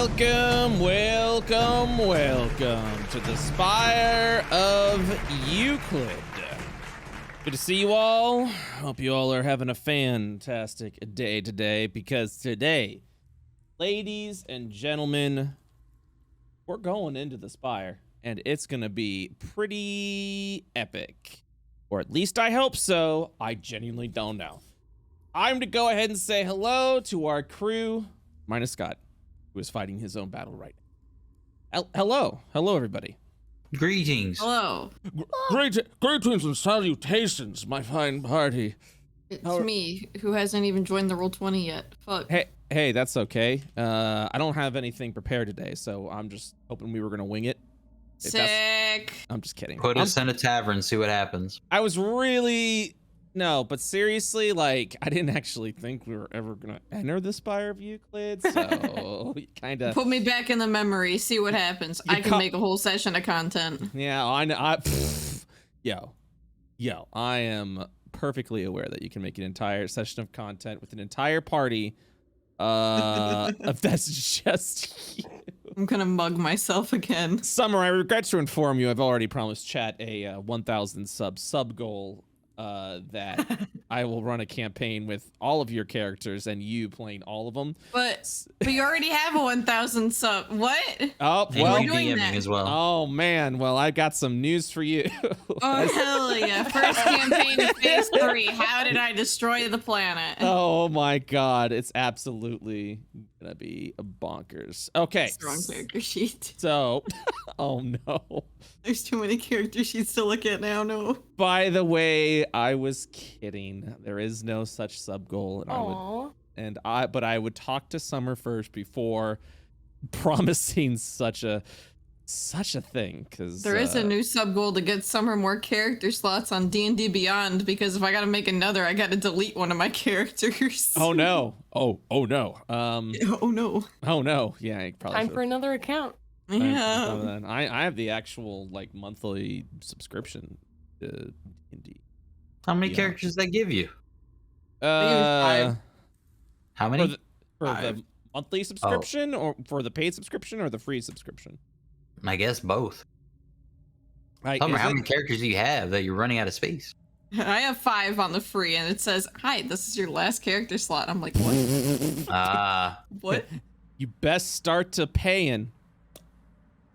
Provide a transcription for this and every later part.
Welcome to the Spire of Euclid. Good to see you all. Hope you all are having a fantastic day today, because today, ladies and gentlemen, we're going into the Spire, and it's gonna be pretty epic. Or at least I hope so. I genuinely don't know. I'm to go ahead and say hello to our crew, minus Scott, who is fighting his own battle right now. Hello, everybody. Greetings. Hello. Greetings and salutations, my fine party. It's me, who hasn't even joined the Roll20 yet. Fuck. Hey, that's okay. I don't have anything prepared today, so I'm just hoping we were gonna wing it. Sick. I'm just kidding. Put us in a tavern, see what happens. I was really... No, but seriously, like, I didn't actually think we were ever gonna enter the Spire of Euclid, so kind of Put me back in the memory, see what happens. I can make a whole session of content. Yeah, I know. Yo, I am perfectly aware that you can make an entire session of content with an entire party. If that's just you. I'm gonna mug myself again. Summer, I regret to inform you, I've already promised chat a 1,000 sub goal. That I will run a campaign with all of your characters and you playing all of them. But you already have a 1,000 sub. What? Oh, And well, DMing as well. Oh man, well, I got some news for you. Oh hell yeah! First campaign of phase 3. How did I destroy the planet? Oh my god, it's absolutely gonna be bonkers. Okay. Strong character sheet. So, oh no. There's too many character sheets to look at now. No. By the way, I was kidding. There is no such sub goal, and I would talk to Summer first before promising such a thing, because there is a new sub goal to get Summer more character slots on D&D Beyond, because if I gotta make another, I gotta delete one of my characters. Oh no. Oh no. Oh no. Oh no. Yeah, I probably Time for another account. Yeah. I have the actual like monthly subscription to D&D. How many characters they give you? Five. How many? For the monthly subscription, or for the paid subscription, or the free subscription? I guess both. Summer, how many characters do you have that you're running out of space? I have 5 on the free, and it says, "Hi, this is your last character slot." I'm like, what? What? You best start to paying.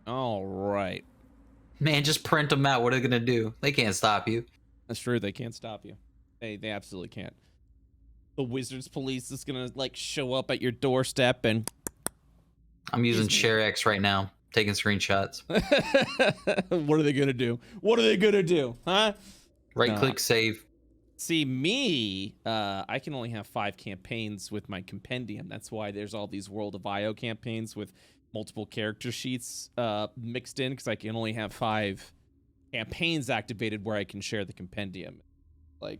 All right. Man, just print them out. What are they gonna do? They can't stop you. That's true. They can't stop you. They absolutely can't. The Wizards Police is gonna like show up at your doorstep and. I'm using ShareX right now, taking screenshots. What are they gonna do? What are they gonna do? Huh? Right-click save. See, me, I can only have 5 campaigns with my compendium. That's why there's all these World of Io campaigns with multiple character sheets mixed in, because I can only have 5 campaigns activated where I can share the compendium. Like,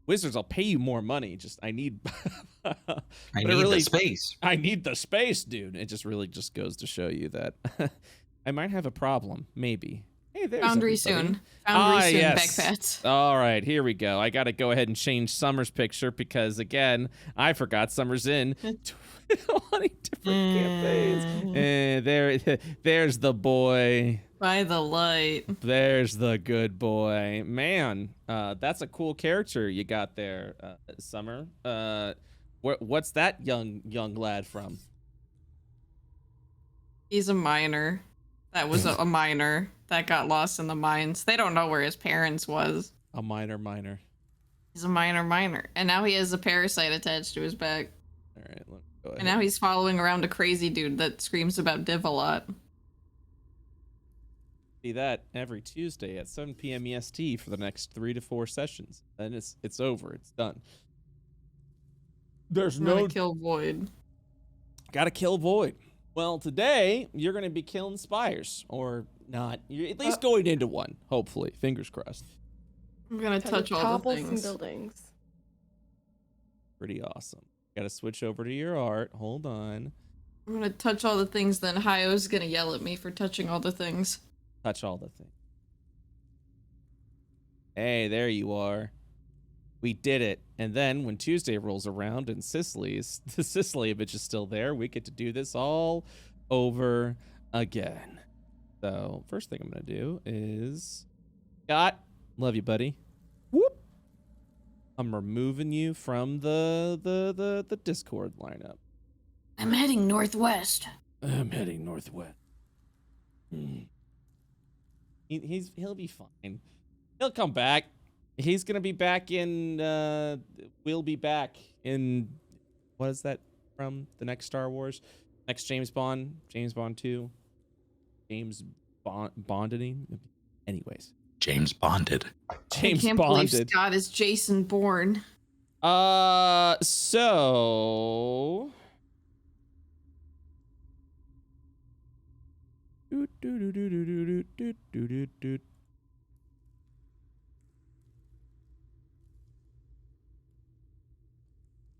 Wizards, I'll pay you more money. Just I need the space. I need the space, dude. It just really just goes to show you that I might have a problem. Maybe. Hey, there's Foundry everybody. soon. Foundry soon, yes. Backpats. All right, here we go. I got to go ahead and change Summer's picture because, again, I forgot Summer's in 20 different campaigns. And there's the boy. By the light. There's the good boy. Man, that's a cool character you got there, Summer. What's that young lad from? He's a minor. That was a minor that got lost in the mines. They don't know where his parents was. A minor. He's a minor. And now he has a parasite attached to his back. All right, let me go ahead. And now he's following around a crazy dude that screams about div a lot. See that every Tuesday at 7 p.m. EST for the next 3 to 4 sessions. Then it's over. It's done. There's no kill Void. Gotta kill Void. Well, today you're gonna be killing spires, or not? You're at least going into one. Hopefully, fingers crossed. I'm gonna touch all the things. Some buildings. Pretty awesome. Gotta switch over to your art. Hold on. I'm gonna touch all the things. Then Hayo's gonna yell at me for touching all the things. Touch all the things. Hey, there you are. We did it. And then when Tuesday rolls around and the Sicily bitch is still there, we get to do this all over again. So first thing I'm going to do is, Scott, love you, buddy. Whoop. I'm removing you from the Discord lineup. I'm heading northwest. I'm heading northwest. He'll be fine. He'll come back. He's gonna be back in. We'll be back in. What is that from? The next Star Wars, next James Bond, James Bond 2, James Bonding. Anyways, James Bonded. James I can't Bonded. believe Scott is Jason Bourne. So.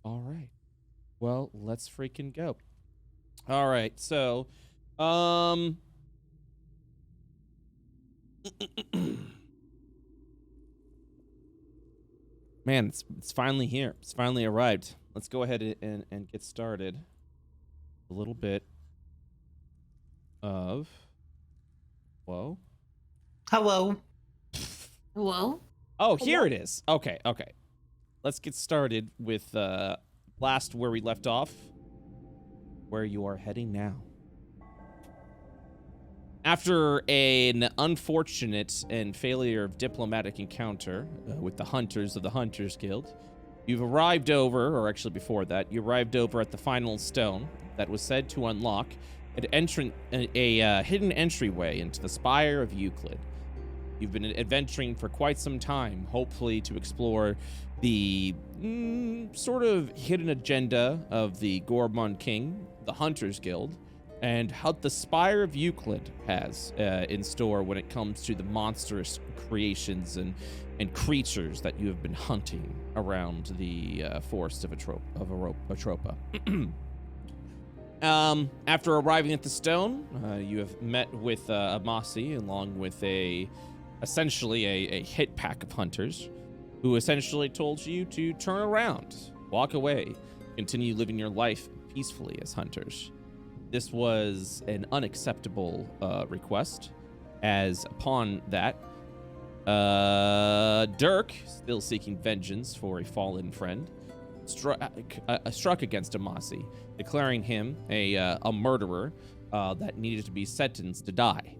All right. Well, let's freaking go. All right. So, man, it's finally here. It's finally arrived. Let's go ahead and get started. A little bit of. Whoa. Hello. Hello? Oh, here it is. Okay. Let's get started with last where we left off. Where you are heading now. After an unfortunate and failure of diplomatic encounter with the hunters of the Hunters Guild, you've arrived over, or actually before that, you arrived over at the final stone that was said to unlock a hidden entryway into the Spire of Euclid. You've been adventuring for quite some time, hopefully to explore the sort of hidden agenda of the Gourmand King, the Hunters Guild, and how the Spire of Euclid has in store when it comes to the monstrous creations and creatures that you have been hunting around the forest of Atropa. After arriving at the stone, you have met with Amasi along with essentially a hit pack of hunters who essentially told you to turn around, walk away, continue living your life peacefully as hunters. This was an unacceptable request, as upon that, Dirk, still seeking vengeance for a fallen friend, struck against Amasi, declaring him a murderer that needed to be sentenced to die.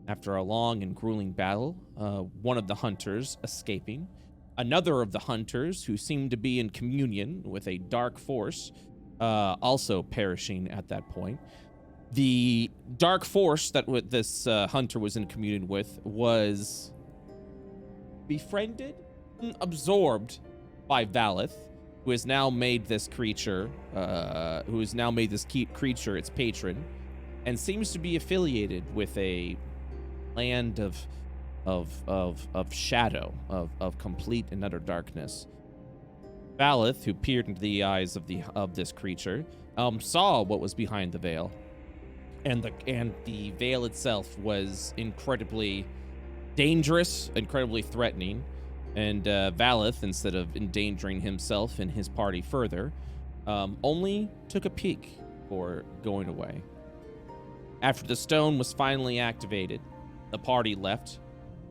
After a long and grueling battle, one of the hunters escaping, another of the hunters who seemed to be in communion with a dark force, also perishing at that point. The dark force that this hunter was in communion with was befriended, absorbed by Valeth, who has now made this creature, its patron, and seems to be affiliated with a land of shadow, of complete and utter darkness. Valeth, who peered into the eyes of this creature, saw what was behind the veil, and the veil itself was incredibly dangerous, incredibly threatening. And Valeth, instead of endangering himself and his party further, only took a peek before going away. After the stone was finally activated, the party left.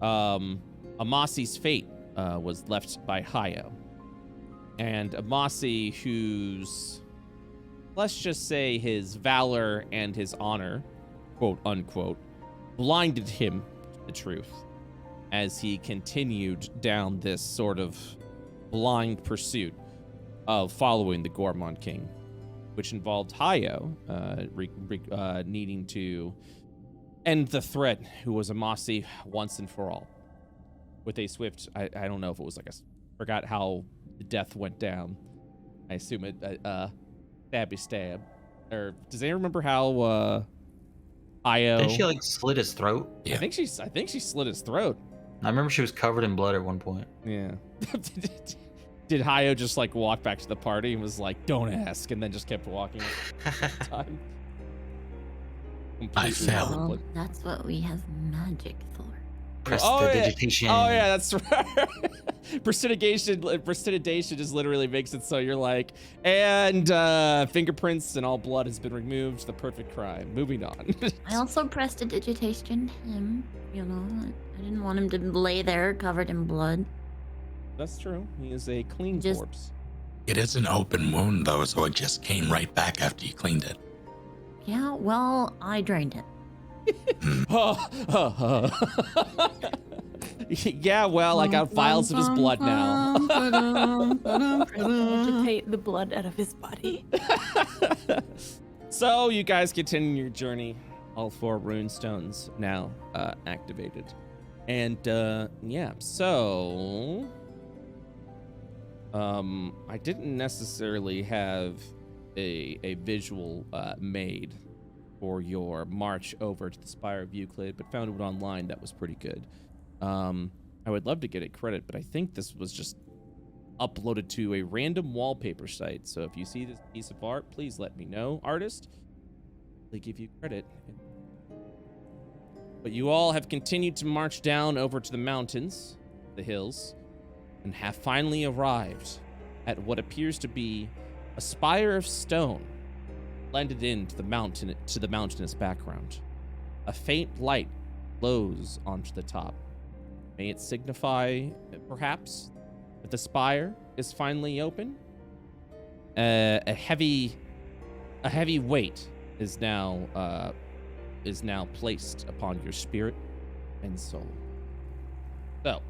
Amasi's fate was left by Hayo. And Amasi, whose, let's just say, his valor and his honor, quote unquote, blinded him to the truth as he continued down this sort of blind pursuit of following the Gourmand King, which involved Hayo needing to end the threat, who was Amasi once and for all. With a swift, I don't know if it was like forgot how the death went down. I assume it, stabby stab. Or does anyone remember how Hayo? Didn't she like slit his throat? Yeah. I think she slit his throat. I remember she was covered in blood at one point. Yeah. Did Hayo just like walk back to the party and was like, "Don't ask," and then just kept walking the time? I fell. Well, that's what we have magic for. Prestidigitation. Oh yeah, that's right. Prestidigitation just literally makes it so you're like, and fingerprints and all blood has been removed. The perfect crime. Moving on. I also prestidigitation him. You know, I didn't want him to lay there covered in blood. That's true. He is a clean Just- corpse. It is an open wound, though, so it just came right back after you cleaned it. Yeah, well, I drained it. Yeah, well, I got vials of his blood now. Prestidigitate the blood out of his body. So you guys continue your journey. All 4 rune stones now activated. And yeah, so I didn't necessarily have a visual made for your march over to the Spire of Euclid, but found it online that was pretty good. I would love to get it credit, but I think this was just uploaded to a random wallpaper site. So if you see this piece of art, please let me know, artist. They give you credit. But you all have continued to march down over to the mountains, the hills, and have finally arrived at what appears to be a spire of stone blended into the mountainous background. A faint light glows onto the top. May it signify, perhaps, that the spire is finally open? A heavy weight is now placed upon your spirit and soul. So,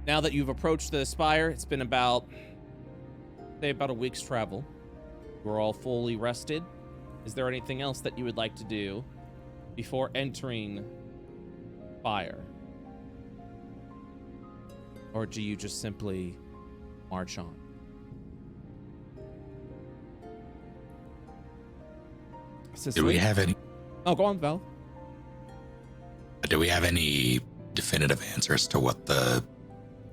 now that you've approached the spire, it's been about a week's travel. We're all fully rested. Is there anything else that you would like to do before entering Spire? Or do you just simply march on? Do we have any? Oh, go on, Val. Do we have any definitive answers to what the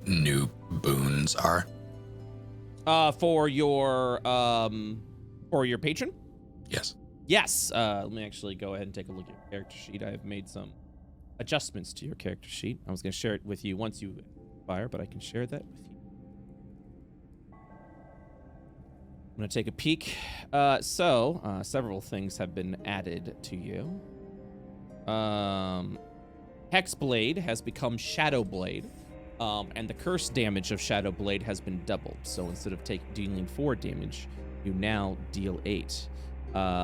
new boons are? For your patron? Yes. Yes. Let me actually go ahead and take a look at your character sheet. I have made some adjustments to your character sheet. I was going to share it with you once you fire, but I can share that with you. I'm going to take a peek. Several things have been added to you. Hexblade has become Shadowblade. And the curse damage of Shadowblade has been doubled. So instead of dealing 4 damage, you now deal 8.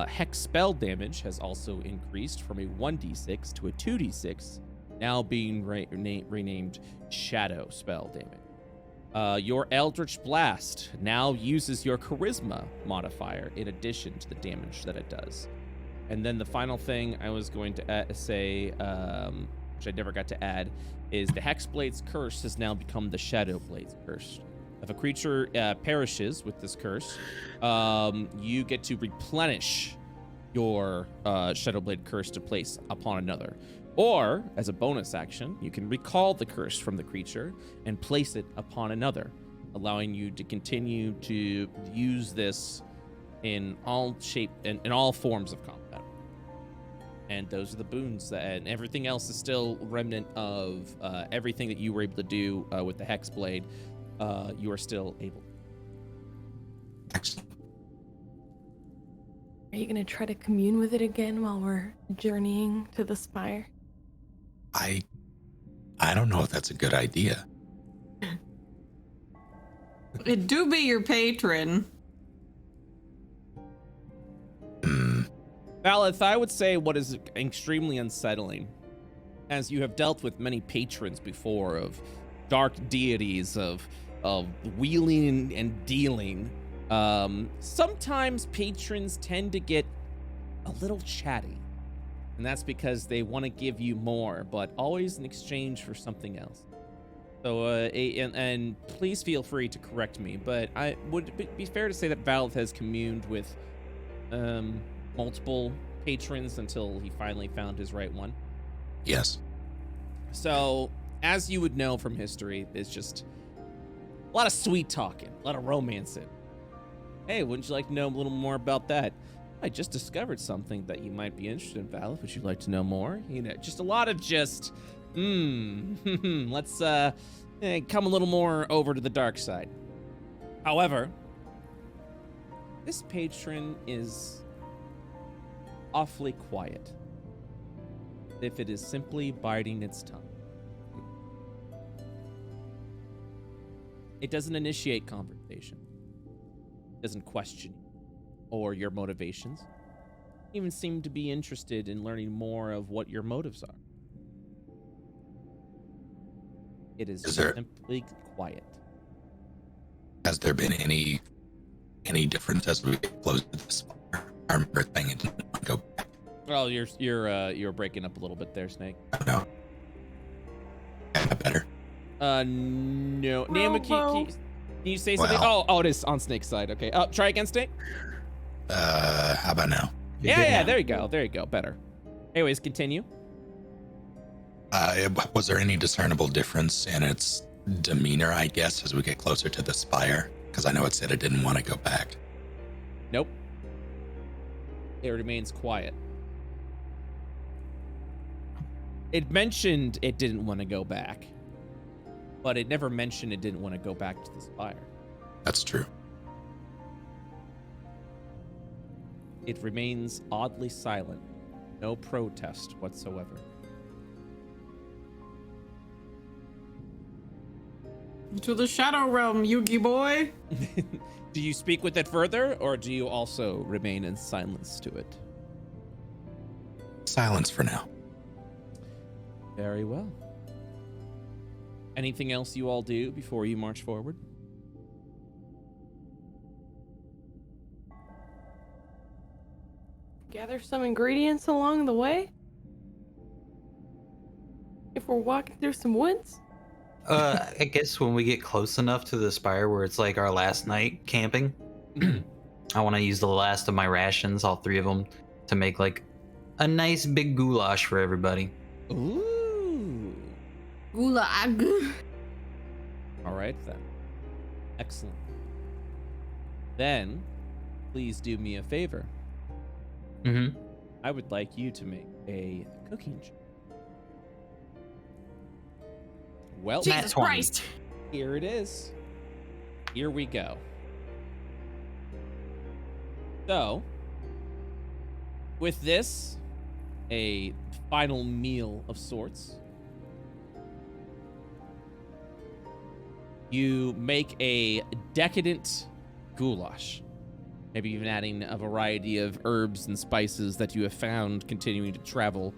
Hex spell damage has also increased from a 1d6 to a 2d6, now being renamed Shadow spell damage. Your Eldritch Blast now uses your Charisma modifier in addition to the damage that it does. And then the final thing I was going to say, which I never got to add, is the Hexblade's curse has now become the Shadowblade's curse. If a creature perishes with this curse, you get to replenish your Shadowblade curse to place upon another. Or, as a bonus action, you can recall the curse from the creature and place it upon another, allowing you to continue to use this in all forms of combat. And those are the boons, and everything else is still remnant of everything that you were able to do with the Hexblade. You are still able. Excellent. Are you gonna try to commune with it again while we're journeying to the spire? I don't know if that's a good idea. It do be your patron. Valith, I would say what is extremely unsettling, as you have dealt with many patrons before of dark deities, of wheeling and dealing, sometimes patrons tend to get a little chatty. And that's because they want to give you more, but always in exchange for something else. So, and please feel free to correct me, but I would it be fair to say that Valith has communed with multiple patrons until he finally found his right one. Yes. So, as you would know from history, it's just a lot of sweet talking, a lot of romancing. Hey, wouldn't you like to know a little more about that? I just discovered something that you might be interested in, Valith. Would you like to know more? You know, just a lot of let's come a little more over to the dark side. However, this patron is awfully quiet, if it is simply biding its tongue. It doesn't initiate conversation, doesn't question you or your motivations, even seem to be interested in learning more of what your motives are. It is simply quiet. Has there been any difference as we get closer to the spire? I remember thinking it didn't want to go back. Well, you're breaking up a little bit there, Snake. I don't know. Is that better? No. Naomi, can you say something? Well- Oh, it is on Snake's side. Okay. Try again, Snake. How about now? Yeah, there you go. There you go. Better. Anyways, continue. Was there any discernible difference in its demeanor, I guess, as we get closer to the spire? Because I know it said it didn't want to go back. Nope. It remains quiet. It mentioned it didn't want to go back, but it never mentioned it didn't want to go back to the spire. That's true. It remains oddly silent. No protest whatsoever. To the Shadow Realm, Yugi boy. Do you speak with it further, or do you also remain in silence to it? Silence for now. Very well. Anything else you all do before you march forward? Gather some ingredients along the way? If we're walking through some woods? I guess when we get close enough to the spire where it's like our last night camping, I want to use the last of my rations, all 3 of them, to make like a nice big goulash for everybody. Ooh. Gulag. All right, then. Excellent. Then, please do me a favor. Mm-hmm. I would like you to make a cooking show. Well, Jesus Christ. here it is. Here we go. So, with this, a final meal of sorts, you make a decadent goulash. Maybe even adding a variety of herbs and spices that you have found continuing to travel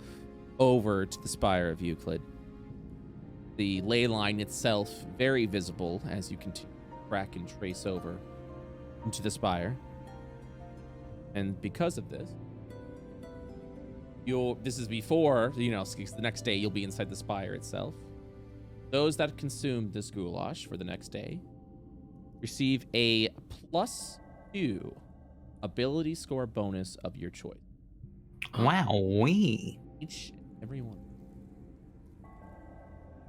over to the Spire of Euclid. The ley line itself very visible as you continue to track and trace over into the spire. And because of this, this is before, the next day you'll be inside the spire itself. Those that consume this goulash for the next day receive a +2 ability score bonus of your choice. Wowee. Each and every one.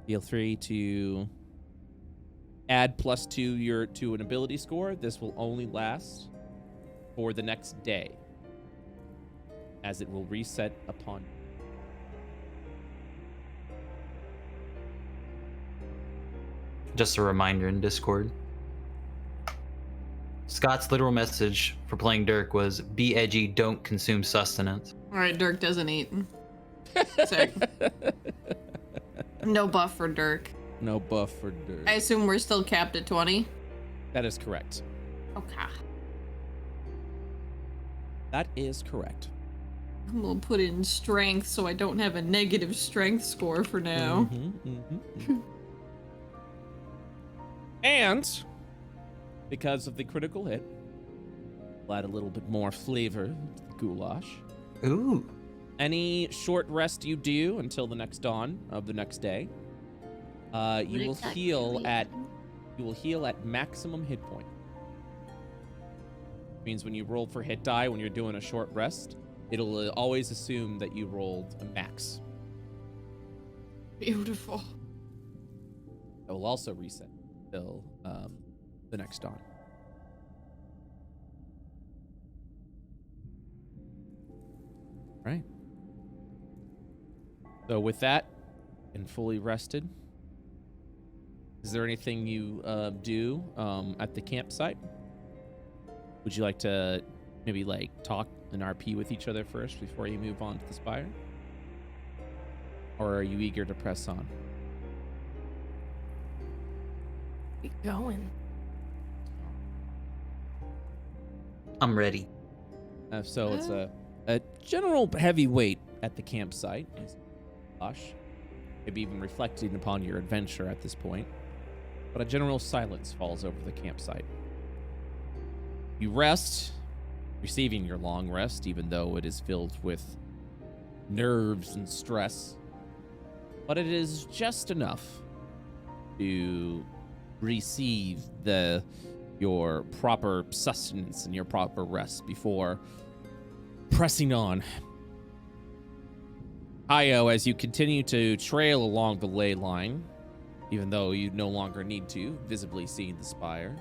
Feel free to add +2 to an ability score. This will only last for the next day, as it will reset upon you. Just a reminder in Discord. Scott's literal message for playing Dirk was, be edgy, don't consume sustenance. Alright, Dirk doesn't eat. Sick. No buff for Dirk. No buff for Dirk. I assume we're still capped at 20. That is correct. Okay. That is correct. I'm gonna put in strength so I don't have a negative strength score for now. And because of the critical hit, we'll add a little bit more flavor to the goulash. Ooh. Any short rest you do until the next dawn of the next day, you will heal at maximum hit point. Means when you roll for hit die when you're doing a short rest, it'll always assume that you rolled a max. Beautiful. It will also reset till the next dawn. Right. So with that, and fully rested, Is there anything you do at the campsite? Would you like to maybe like talk an RP with each other first before you move on to the Spire? Or are you eager to press on? Keep going. I'm ready. So it's a general heavyweight at the campsite. Hush. Maybe even reflecting upon your adventure at this point. But a general silence falls over the campsite. You rest, receiving your long rest, even though it is filled with nerves and stress. But it is just enough to receive your proper sustenance and your proper rest before pressing on. Io, as you continue to trail along the ley line, even though you no longer need to, visibly seeing the Spire,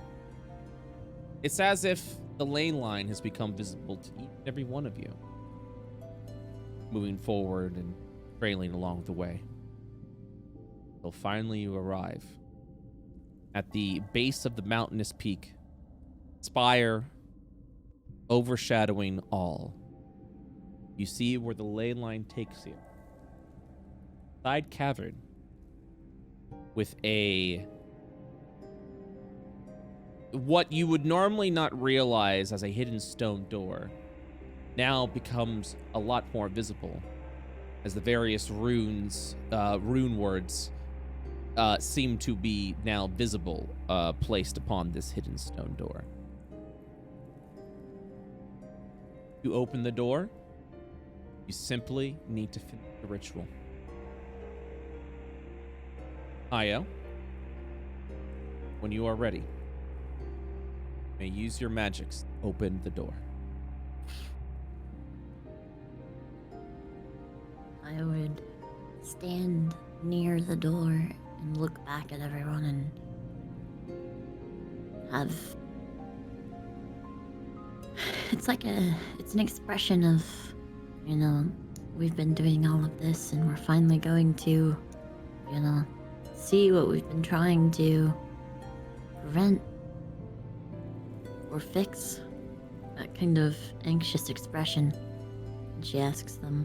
it's as if the ley line has become visible to each and every one of you, moving forward and trailing along the way. Until finally you arrive at the base of the mountainous peak, Spire overshadowing all. You see where the ley line takes you. Side cavern with what you would normally not realize as a hidden stone door now becomes a lot more visible as the various rune words seem to be now visible, placed upon this hidden stone door. You open the door. You simply need to finish the ritual. Io, when you are ready, you may use your magics to open the door. I would stand near the door and look back at everyone and have... It's an expression of, we've been doing all of this and we're finally going to, see what we've been trying to prevent or fix. That kind of anxious expression. And she asks them,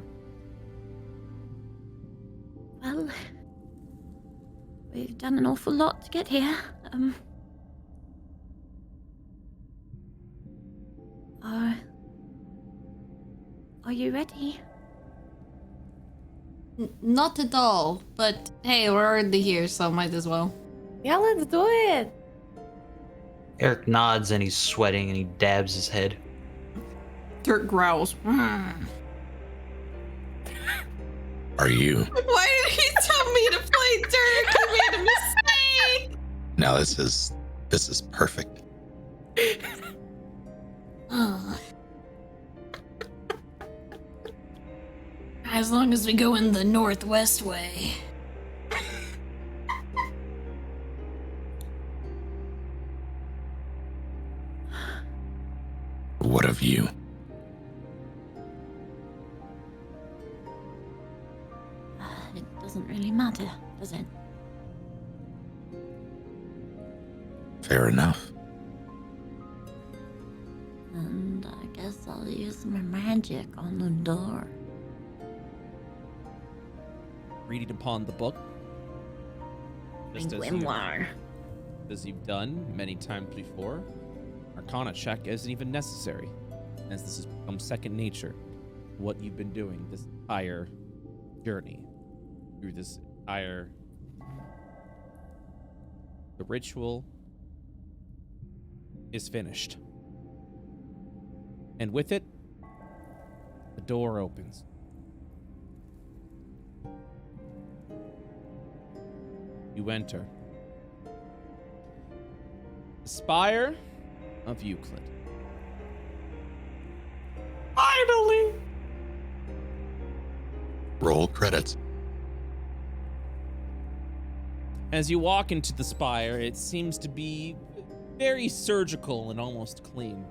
well, we've done an awful lot to get here. Are you ready? Not at all, but hey, we're already here, so might as well. Yeah, let's do it. Eric nods and he's sweating and he dabs his head. Dirk growls. Are you? Why did he tell me to play Dirk? He made a mistake. No, this is perfect. As long as we go in the northwest way. What of you? It doesn't really matter, does it? Fair enough. And I guess I'll use my magic on the door. Reading upon the book, just as you've done many times before, Arcana check isn't even necessary, as this has become second nature. What you've been doing this entire journey, through this entire... The ritual is finished. And with it, the door opens. You enter the Spire of Euclid. Finally! Roll credits. As you walk into the Spire, it seems to be very surgical and almost clean.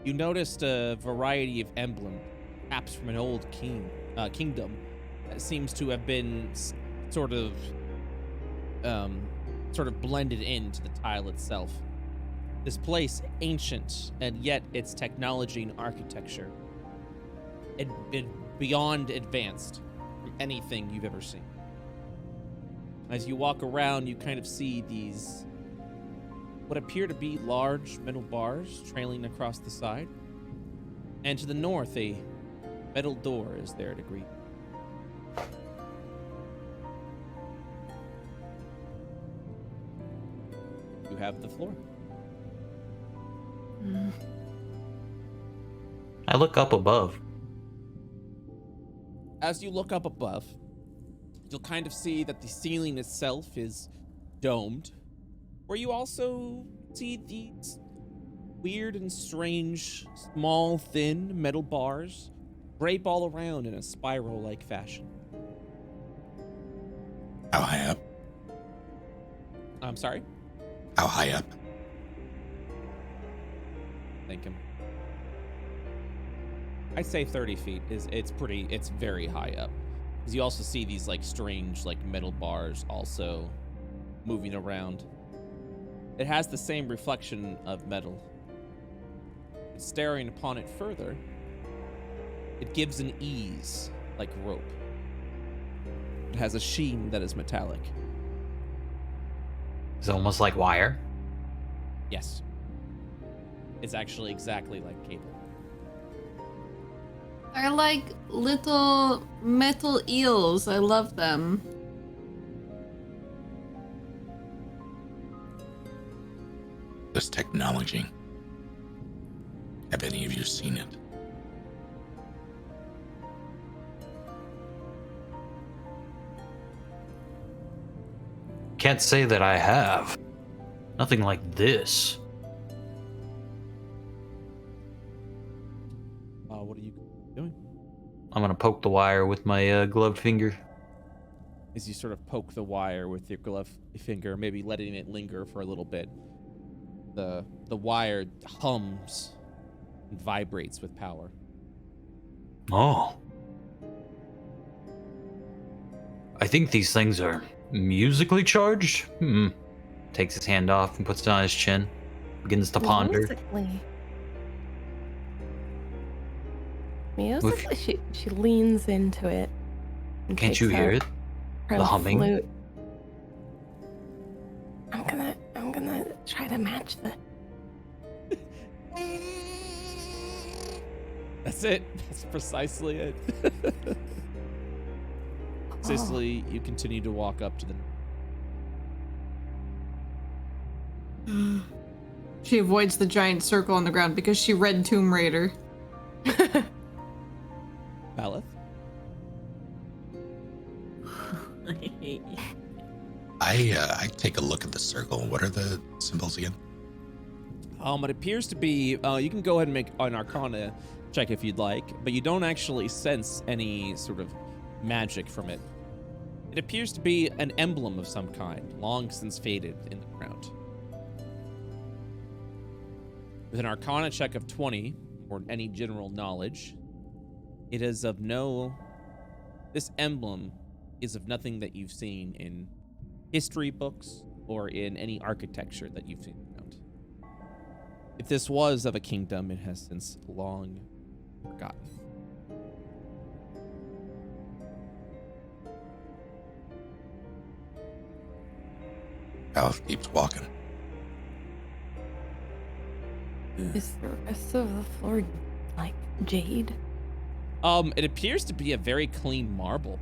You noticed a variety of emblems, perhaps from an old kingdom, that seems to have been sort of sort of blended into the tile itself. This place, ancient, and yet its technology and architecture beyond advanced from anything you've ever seen. As you walk around, you kind of see these, what appear to be large metal bars trailing across the side. And to the north, a metal door is there to greet you. You have the floor. I look up above. As you look up above, you'll kind of see that the ceiling itself is domed, where you also see these weird and strange, small, thin metal bars drape all around in a spiral-like fashion. How high up? I'm sorry? How high up? Thank him. I'd say 30 feet it's very high up. Because you also see these like strange like metal bars also moving around. It has the same reflection of metal. But staring upon it further, it gives an ease like rope. It has a sheen that is metallic. It's almost like wire. Yes. It's actually exactly like cable. They're like little metal eels. I love them. This technology. Have any of you seen it? Can't say that I have. Nothing like this. What are you doing? I'm gonna poke the wire with my gloved finger. As you sort of poke the wire with your gloved finger, maybe letting it linger for a little bit, the wire hums and vibrates with power. Oh. I think these things are musically charged. Takes his hand off and puts it on his chin. Begins to ponder. Musically, she leans into it. And Can't you hear it? her The humming? flute. I'm gonna try to match the. That's it. That's precisely it. Cicely, you continue to walk up to the... She avoids the giant circle on the ground because she read Tomb Raider. Baleth? I take a look at the circle. What are the symbols again? It appears to be, you can go ahead and make an Arcana check if you'd like, but you don't actually sense any sort of magic from it. It appears to be an emblem of some kind, long since faded in the ground. With an Arcana check of 20, or any general knowledge, it is of this emblem is of nothing that you've seen in history books or in any architecture that you've seen around. If this was of a kingdom, it has since long forgotten. Baleth keeps walking. Is the rest of the floor like jade? It appears to be a very clean marble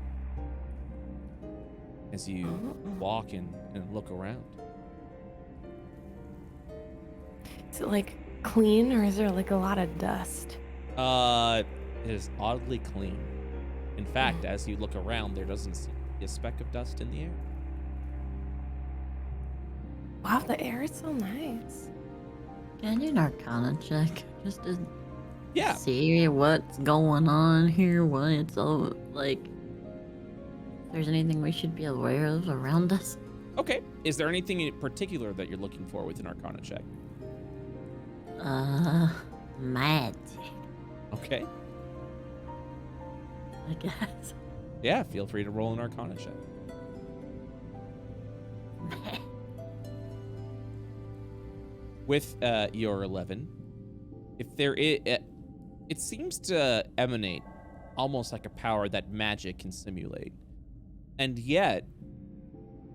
as you walk and look around. Is it like clean or is there like a lot of dust? It is oddly clean. In fact, as you look around, there doesn't seem to be a speck of dust in the air. Wow, the air is so nice. Can you an Arcana check? Just to Yeah. see what's going on here, what it's all like. If there's anything we should be aware of around us. Okay. Is there anything in particular that you're looking for with an Arcana check? Magic, Okay. I guess. Yeah, feel free to roll an Arcana check. with your 11, if there is, it seems to emanate almost like a power that magic can simulate. And yet,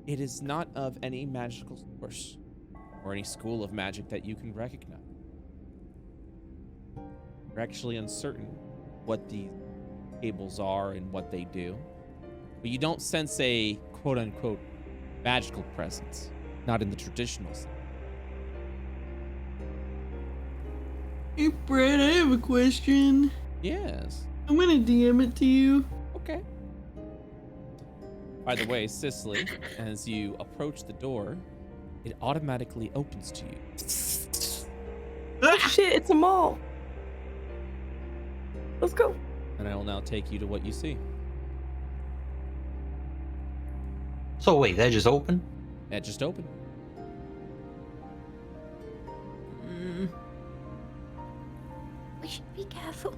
it is not of any magical source or any school of magic that you can recognize. You're actually uncertain what these tables are and what they do, but you don't sense a quote-unquote magical presence, not in the traditional sense. Hey, Brett, I have a question. Yes. I'm gonna DM it to you. Okay. By the way, Cicely, as you approach the door, it automatically opens to you. Oh shit, it's a mall. Let's go. And I will now take you to what you see. So wait, that just opened? It just opened. We should be careful.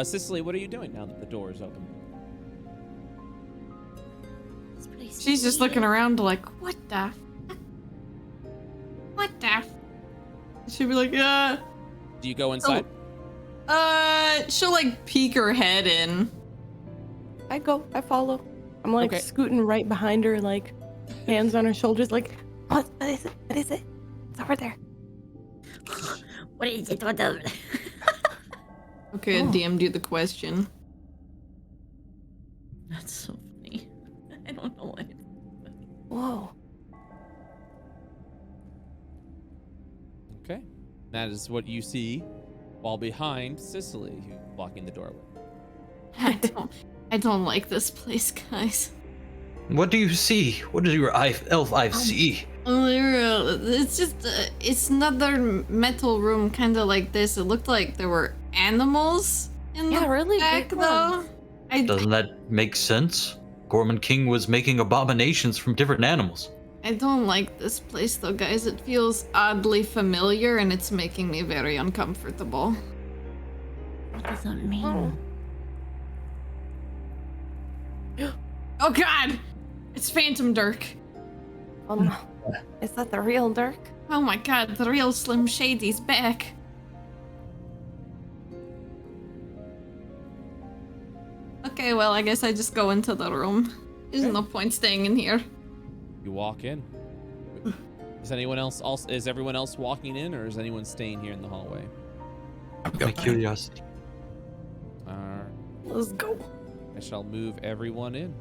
Cicely, what are you doing now that the door is open? This place is She's just looking weird. around like, what the? What the? She'll be like, Do you go inside? she'll like peek her head in. I go. I follow. I'm like Okay. scooting right behind her, like hands on her shoulders, like, what is it? What is it? It's over there. What is it? What the? Okay, I DM'd you the question. That's so funny. I don't know why. Whoa. Okay. That is what you see while behind Cicely, who's blocking the doorway. I don't like this place, guys. What do you see? What does your elf eye see? It's just, it's another metal room, kind of like this. It looked like there were animals in Yeah, the really back, big though. ones. Doesn't that make sense? Gorman King was making abominations from different animals. I don't like this place, though, guys. It feels oddly familiar, and it's making me very uncomfortable. What does that mean? Oh, God! It's Phantom Dirk. Oh no. Is that the real Dirk? Oh my God, the real Slim Shady's back. Okay, well, I guess I just go into the room. There's no point staying in here. You walk in. Is anyone else is everyone else walking in, or is anyone staying here in the hallway? I'm My going. curiosity. Let's go. I shall move everyone in.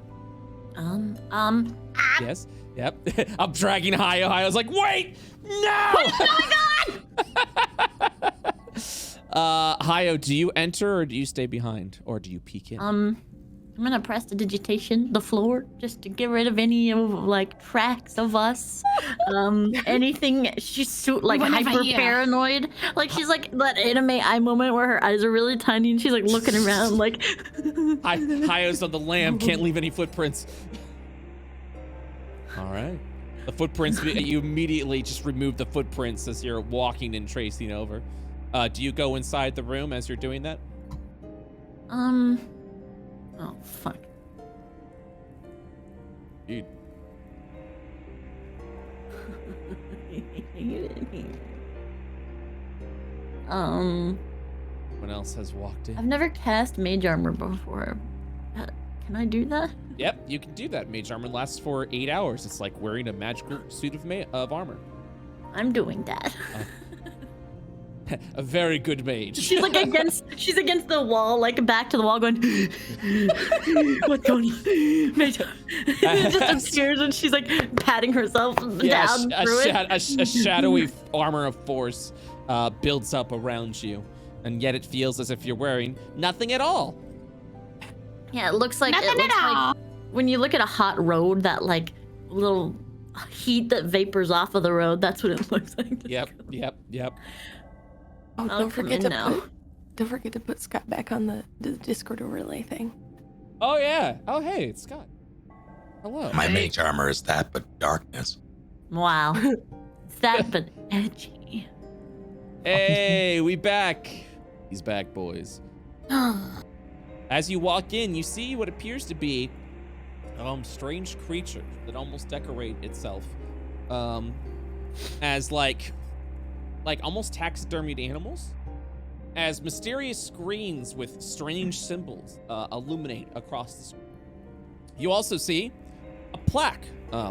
Yes. Yep. I'm dragging Hayo. Hayo's like, wait! No! Oh my god! Hayo, do you enter or do you stay behind? Or do you peek in? I'm gonna press the digitation, the floor, just to get rid of any of like tracks of us. Anything. She's so like Whatever, hyper yeah. paranoid. Like she's like that anime eye moment where her eyes are really tiny and she's like looking around like. Hayo's on the lamb, can't leave any footprints. All right. The footprints, you immediately just remove the footprints as you're walking and tracing over. Do you go inside the room as you're doing that? Oh fuck. Dude. Someone else has walked in. I've never cast mage armor before. Can I do that? Yep, you can do that. Mage armor lasts for 8 hours. It's like wearing a magical suit of armor. I'm doing that. A very good mage. She's like she's against the wall, like back to the wall, going, what's going on? Mage armor. It just appears and she's like patting herself down through it. A shadowy armor of force builds up around you, and yet it feels as if you're wearing nothing at all. Yeah, it looks like Nothing at all. like when you look at a hot road, that like little heat that vapors off of the road. That's what it looks like. Yep. Oh, I'll don't come forget in to now. don't forget to put Scott back on the Discord overlay thing. Oh yeah. Oh hey, it's Scott. Hello. My mage armor is that, but darkness. Wow. It's that, but edgy. Hey, we back. He's back, boys. As you walk in, you see what appears to be strange creature that almost decorate itself as like like almost taxidermied animals, as mysterious screens with strange symbols illuminate across the screen. You also see a plaque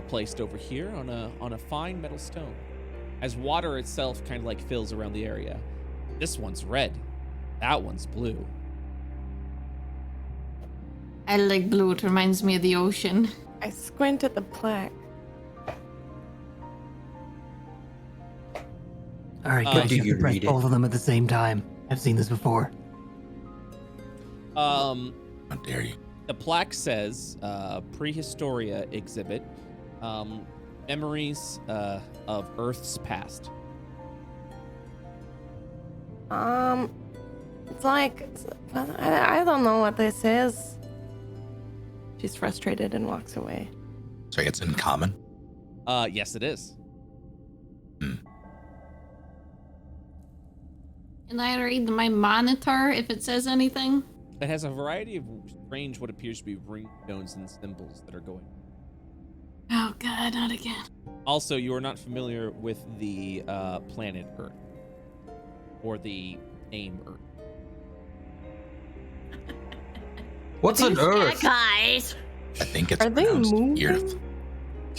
placed over here on a fine metal stone, as water itself kind of like fills around the area. This one's red, that one's blue. I like blue. It reminds me of the ocean. I squint at the plaque. All right, Uh, guys, do you have you to press read it? both of them at the same time. I've seen this before. How dare you? The plaque says Prehistoria exhibit, memories of Earth's past. It's like, I don't know what this is. She's frustrated and walks away. So it's in common? Yes, it is. Can I read my monitor if it says anything? It has a variety of strange, what appears to be ringtones and symbols that are going. Oh god, not again. Also, you are not familiar with the planet Earth or the name Earth. What's an Earth? Guys. I think it's Are they pronounced moving? Earth.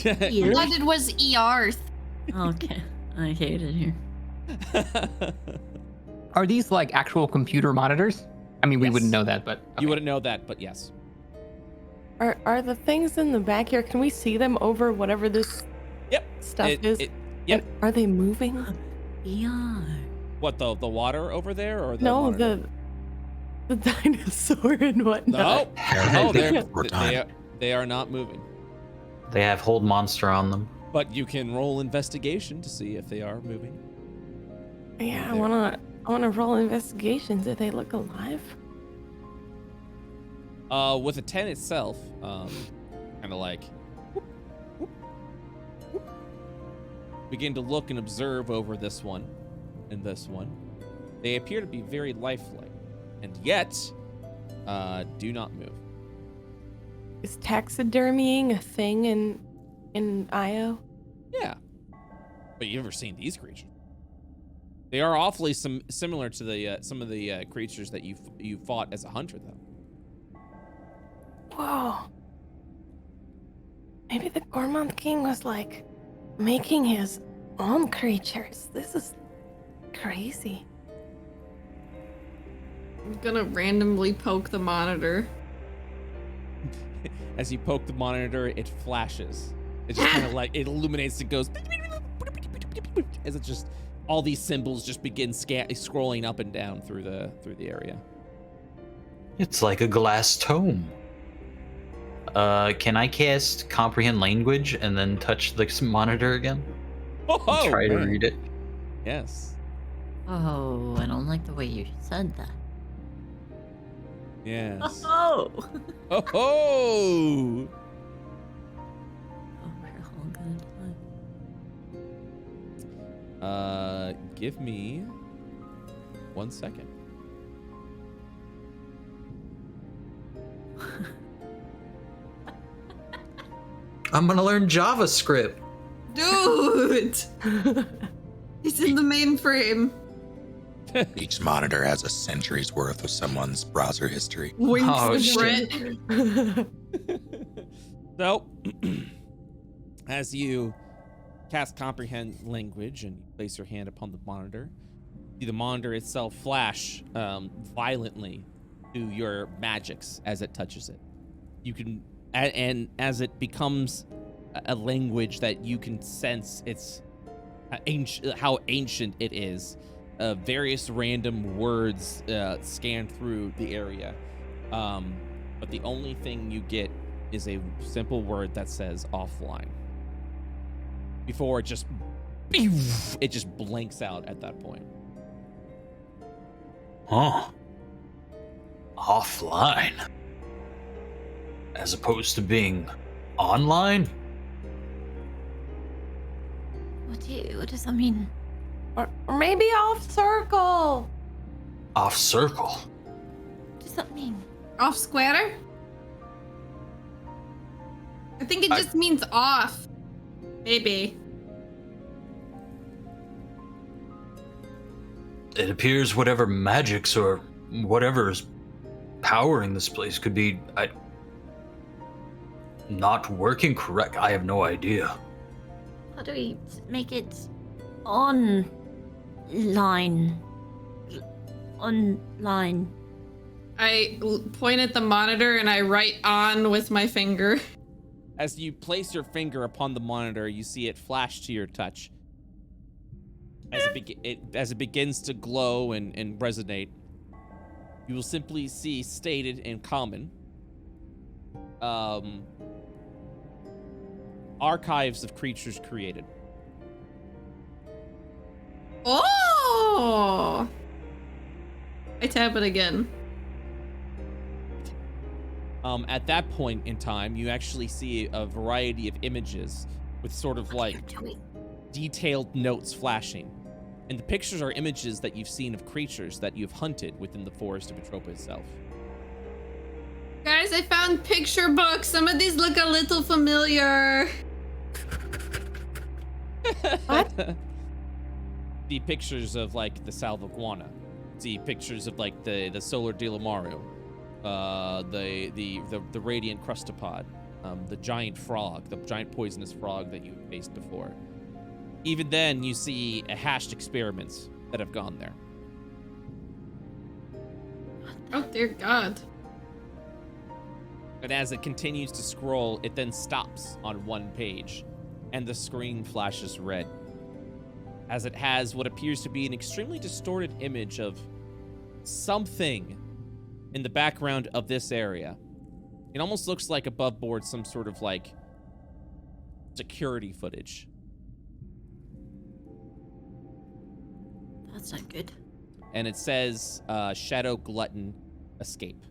I thought it was Earth. Okay. I hate it here. Are these like actual computer monitors? I mean, we Yes. wouldn't know that, but You wouldn't know that, but yes. Are the things in the back here? Can we see them over whatever this Yep. stuff It- is? it- yep. And are they moving? Yeah. What, the water over there or the No, monitor? the dinosaur and whatnot. No. They're Oh, they're, before time. they are not moving. They have hold monster on them. But you can roll investigation to see if they are moving. Yeah, I wanna roll investigations. Do they look alive? With a 10 itself, kind of like begin to look and observe over this one and this one. They appear to be very lifelike, and yet do not move. Is taxidermying a thing in IO? Yeah, but you've never seen these creatures. They are awfully similar to the some of the creatures that you fought as a hunter, though. Whoa. Maybe the Gourmand King was like making his own creatures. This is crazy. I'm gonna randomly poke the monitor. As you poke the monitor, it flashes. It just kind of like it illuminates. It goes as it just all these symbols just begin scrolling up and down through the area. It's like a glass tome. Can I cast comprehend language and then touch the monitor again? Oh, Try to man. read it. Yes. Oh, I don't like the way you said that. Yes. Oh. Oh ho! Oh, we're all good. Give me 1 second. I'm gonna learn JavaScript. Dude! He's in the mainframe. Each monitor has a century's worth of someone's browser history. Winks Oh, to shit. Brett. So, as you cast comprehend language and place your hand upon the monitor, see the monitor itself flash violently to your magics as it touches it. You can, and as it becomes a language that you can sense its how ancient it is. Various random words scan through the area, but the only thing you get is a simple word that says offline. Before it just blanks out at that point. Huh. Offline. As opposed to being online? What does that mean? Or maybe off circle. Off circle. What does that mean? Off squatter? I think it just means off. Maybe. it appears whatever magics or whatever is powering this place could be not working correct. I have no idea. How do we make it online? Online. I point at the monitor and I write on with my finger. As you place your finger upon the monitor, you see it flash to your touch. As it begins to glow and resonate, you will simply see stated in common, archives of creatures created. Oh! I tap it again. At that point in time, you actually see a variety of images with sort of like detailed notes flashing. And the pictures are images that you've seen of creatures that you've hunted within the forest of Atropa itself. Guys, I found picture books. Some of these look a little familiar. What? The pictures of like the Salvaguana. See pictures of like the Solar Dilamario. The radiant crustapod, the giant frog, the giant poisonous frog that you faced before. Even then, you see hashed experiments that have gone there. Oh dear God. And as it continues to scroll, it then stops on one page, and the screen flashes red, as it has what appears to be an extremely distorted image of something in the background of this area. It almost looks like above board some sort of like security footage. That's not good. And it says Shadow Glutton Escape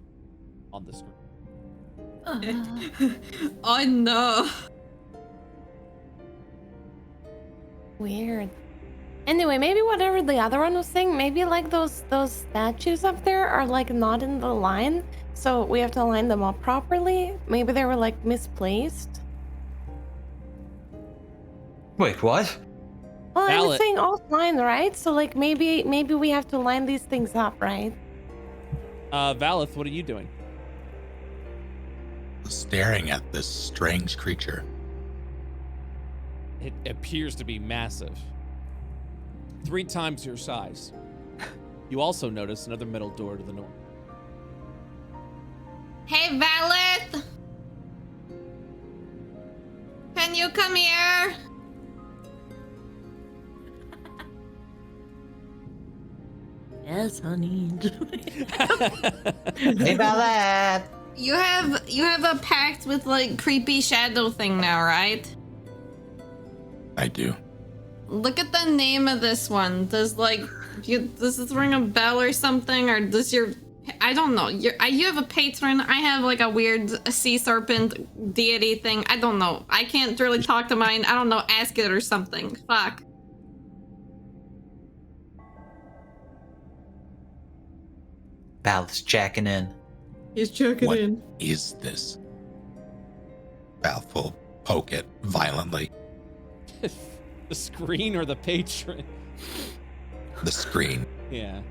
on the screen. Oh no. Weird. Anyway, maybe whatever the other one was saying, maybe like those statues up there are like not in the line, so we have to line them up properly. Maybe they were like misplaced. Wait, what? Well, I was Valid. saying offline, right? So like maybe we have to line these things up, right? Valith, what are you doing? Staring at this strange creature. It appears to be massive. 3 times your size. You also notice another metal door to the north. Hey, Valeth! Can you come here? Yes, honey. Hey, Ballad! You have a pact with like creepy shadow thing now, right? I do. Look at the name of this one. Does this ring a bell or something, or does your I don't know. You have a patron. I have like a weird sea serpent deity thing. I don't know. I can't really talk to mine. I don't know. Ask it or something. Fuck. Bal's jacking in. He's checking What is this? Valve will poke it violently. The screen or the patron? The screen. Yeah.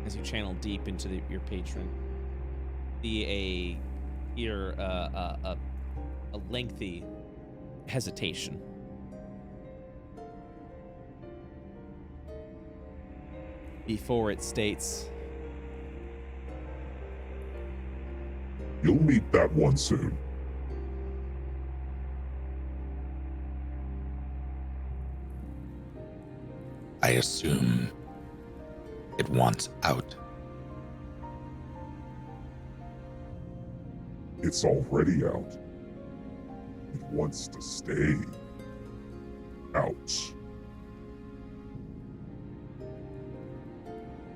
As you channel deep into your patron, see a lengthy hesitation. Before it states, You'll meet that one soon. I assume it wants out. It's already out. It wants to stay out.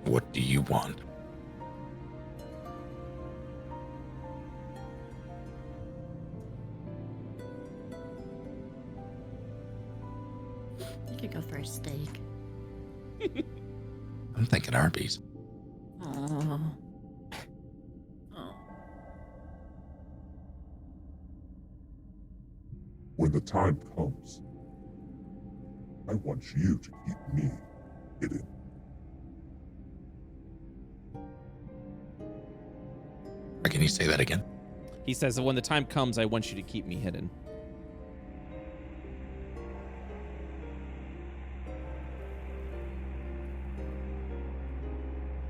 What do you want? I could go for a steak. I'm thinking Arby's. Oh. Oh. When the time comes, I want you to keep me hidden. Can you say that again? He says that when the time comes, I want you to keep me hidden.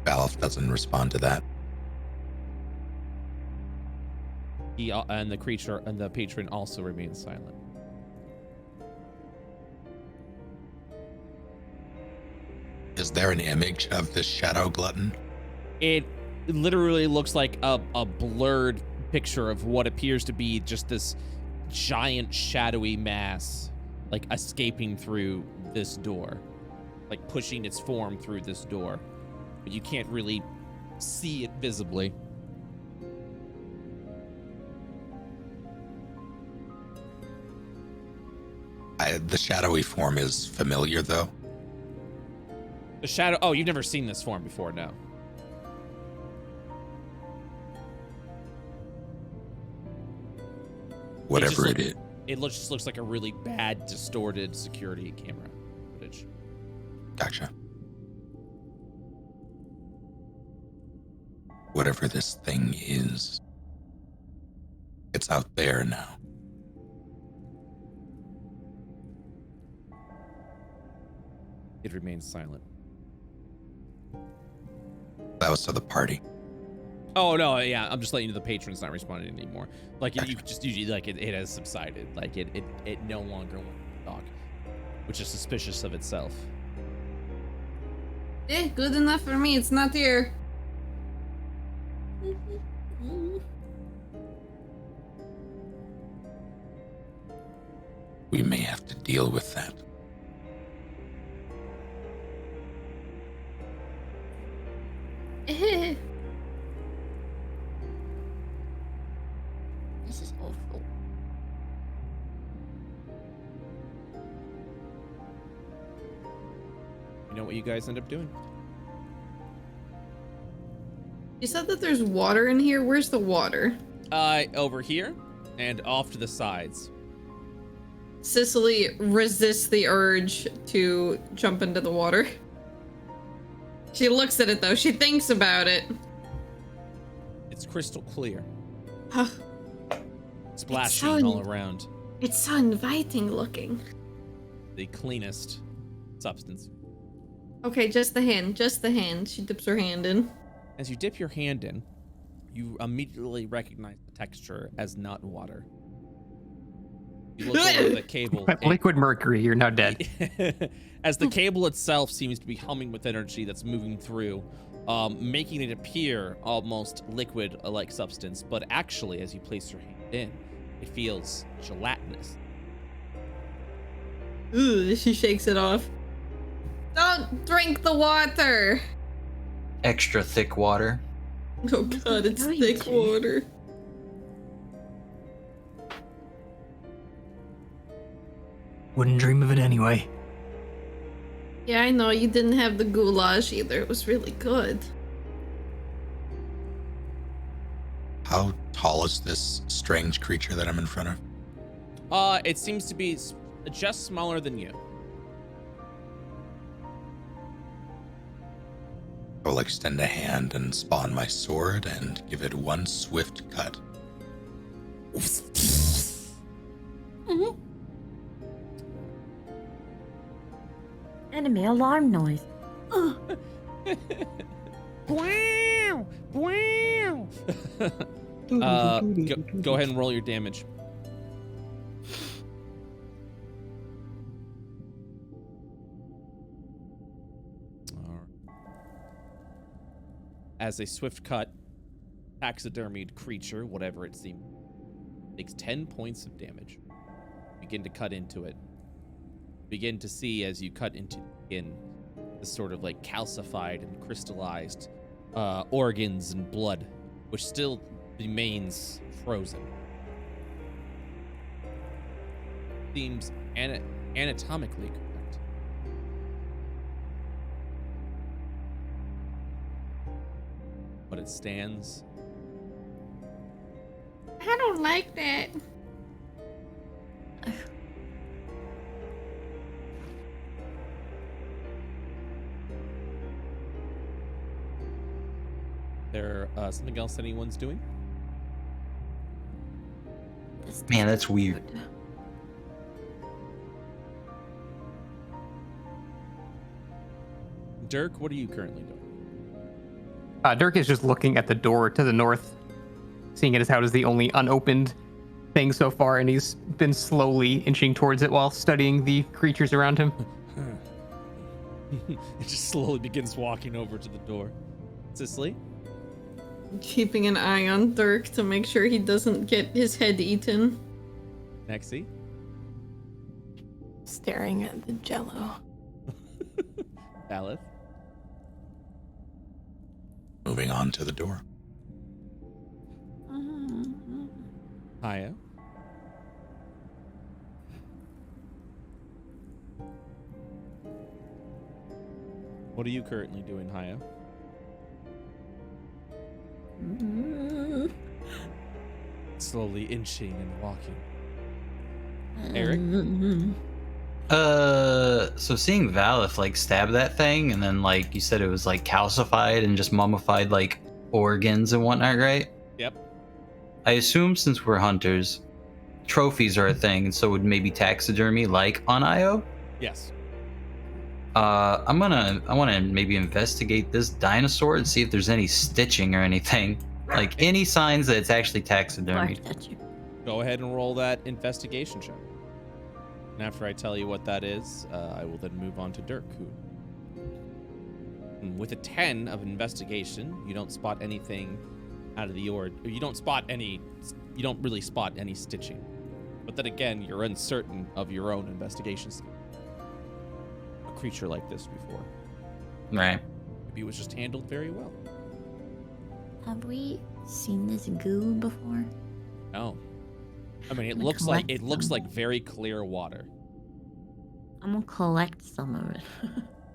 Valve doesn't respond to that. He and the creature and the patron also remain silent. Is there an image of this shadow glutton? It literally looks like a blurred picture of what appears to be just this giant shadowy mass, like escaping through this door, like pushing its form through this door, but you can't really see it visibly. The shadowy form is familiar, though. The shadow. Oh, you've never seen this form before, no. Whatever it is. It just looks like a really bad, distorted security camera footage. Gotcha. Whatever this thing is, it's out there now. It remains silent. That was to the party. Oh no, yeah, I'm just letting you know the patron's not responding anymore. Like you just usually like it has subsided. Like it no longer wants to talk, which is suspicious of itself. Good enough for me. It's not here. We may have to deal with that. This is awful. You know what you guys end up doing? You said that there's water in here. Where's the water? Over here and off to the sides. Cicely resists the urge to jump into the water. She looks at it though. She thinks about it. It's crystal clear. Huh. Splashing all around. It's so inviting looking. The cleanest substance. Okay, just the hand. Just the hand. She dips her hand in. As you dip your hand in, you immediately recognize the texture as not water. You look over the cable. Liquid mercury, you're now dead. As the cable itself seems to be humming with energy that's moving through, making it appear almost liquid-like substance, but actually, as you place your hand in, it feels gelatinous. Ooh, she shakes it off. Don't drink the water! Extra thick water. Oh god, it's going thick to. water. Wouldn't dream of it anyway. Yeah, I know, you didn't have the goulash either. It was really good. How tall is this strange creature that I'm in front of? It seems to be just smaller than you. I will extend a hand and spawn my sword and give it one swift cut. Enemy alarm noise. Wow! Wow! Go ahead and roll your damage. As a swift cut, taxidermied creature, whatever it seems, takes 10 points of damage. Begin to cut into it. Begin to see as you cut into the skin, the sort of like calcified and crystallized organs and blood, which still remains frozen. Seems anatomically correct. But it stands. I don't like that. There something else anyone's doing? This Man, tastes that's weird. good. Dirk, what are you currently doing? Dirk is just looking at the door to the north, seeing it as how it is the only unopened thing so far, and he's been slowly inching towards it while studying the creatures around him. It just slowly begins walking over to the door. Cicely? Keeping an eye on Dirk to make sure he doesn't get his head eaten. Nexie? Staring at the jello. Alith? Moving on to the door. Haya? What are you currently doing, Haya? Slowly inching and walking. Eric? So seeing Valith like stab that thing, and then like you said it was like calcified and just mummified like organs and whatnot, right? Yep. I assume since we're hunters, trophies are a thing, and so would maybe taxidermy like on Io. Yes. I want to maybe investigate this dinosaur and see if there's any stitching or anything, like any signs that it's actually taxidermy. Go ahead and roll that investigation check. And after I tell you what that is, I will then move on to Dirk, who, with a 10 of investigation, you don't spot anything out of the ordinary. You don't really spot any stitching. But then again, you're uncertain of your own investigation skill. A creature like this before. Right. Maybe it was just handled very well. Have we seen this goo before? No. I mean, it gonna looks like collect some. very clear water. I'm gonna collect some of it.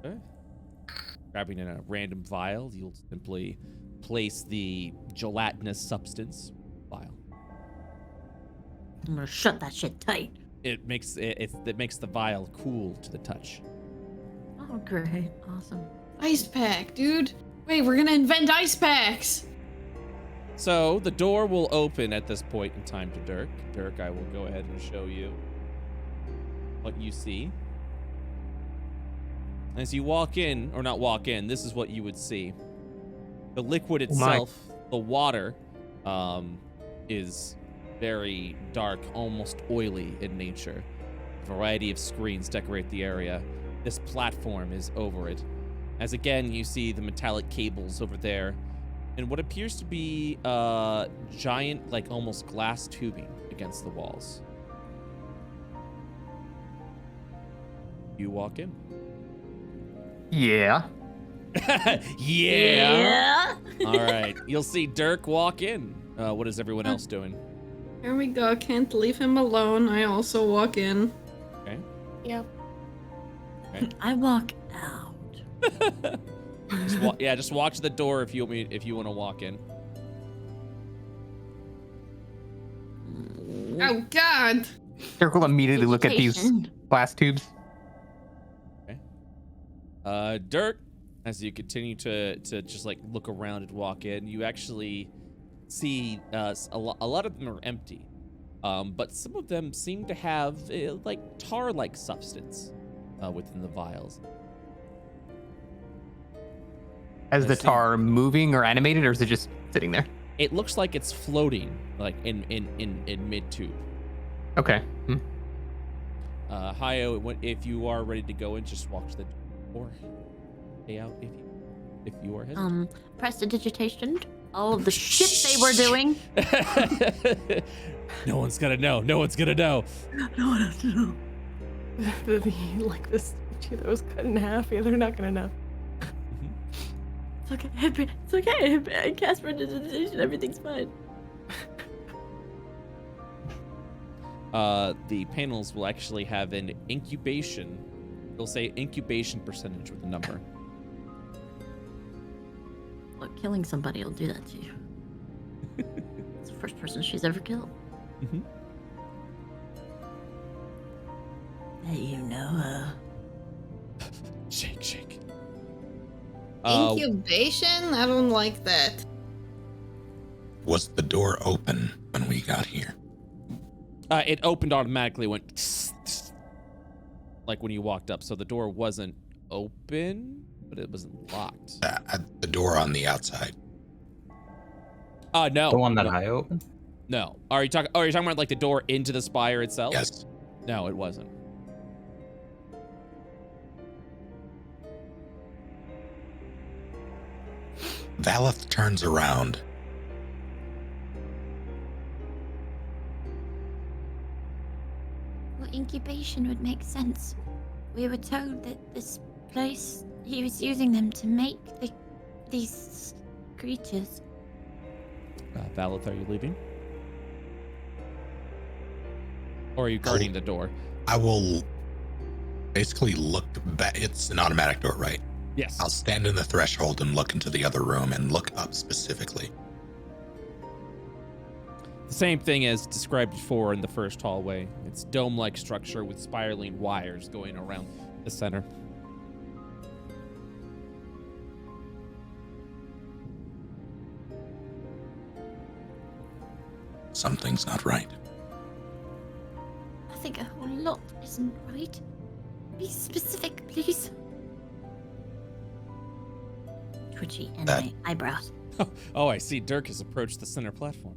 Okay. Grabbing in a random vial, you'll simply place the gelatinous substance vial. I'm gonna shut that shit tight. It makes the vial cool to the touch. Oh, great. Awesome. Ice pack, dude. Wait, we're gonna invent ice packs. So the door will open at this point in time to Dirk. Dirk, I will go ahead and show you what you see. As you walk in, or not walk in, this is what you would see. The liquid itself, the water, is very dark, almost oily in nature. A variety of screens decorate the area. This platform is over it. As again, you see the metallic cables over there, and what appears to be giant, like almost glass tubing against the walls. You walk in. Yeah. Yeah. All right. You'll see Dirk walk in. What is everyone else doing? Here we go. Can't leave him alone. I also walk in. Okay. Yep. I walk out. Just watch the door if you want to walk in. Oh God! Dirk will immediately look at these Education. glass tubes. Dirk, as you continue to just like look around and walk in, you actually see a lot of them are empty, but some of them seem to have like tar-like substance within the vials. Is the tar moving or animated, or is it just sitting there? It looks like it's floating, like in mid-tube. Okay. Hayo, if you are ready to go in, just walk to the door. Stay out if you are hesitant. Prestidigitation. All of the shit they were doing. No one's gonna know. No one's gonna know. No one has to know. Like this statue that was cut in half. Yeah, they're not gonna know. It's okay. It's okay. I cast prestidigitation. Everything's fine. The panels will actually have an incubation. They'll say incubation percentage with a number. Look, killing somebody will do that to you. It's the first person she's ever killed. Mm-hmm. Hey, you know, Shake. Incubation? I don't like that. Was the door open when we got here? It opened automatically, went like when you walked up. So the door wasn't open, but it wasn't locked. The door on the outside. No. The one that no, I opened? No. Are you talking about like the door into the spire itself? Yes. No, it wasn't. Valeth turns around. Well, incubation would make sense. We were told that this place, he was using them to make these creatures. Valeth, are you leaving? Or are you guarding the door? I will basically look back. It's an automatic door, right? Yes. I'll stand in the threshold and look into the other room and look up specifically. The same thing as described before in the first hallway. It's dome-like structure with spiraling wires going around the center. Something's not right. I think a whole lot isn't right. Be specific, please. Twitchy and my eyebrows. Oh, I see. Dirk has approached the center platform.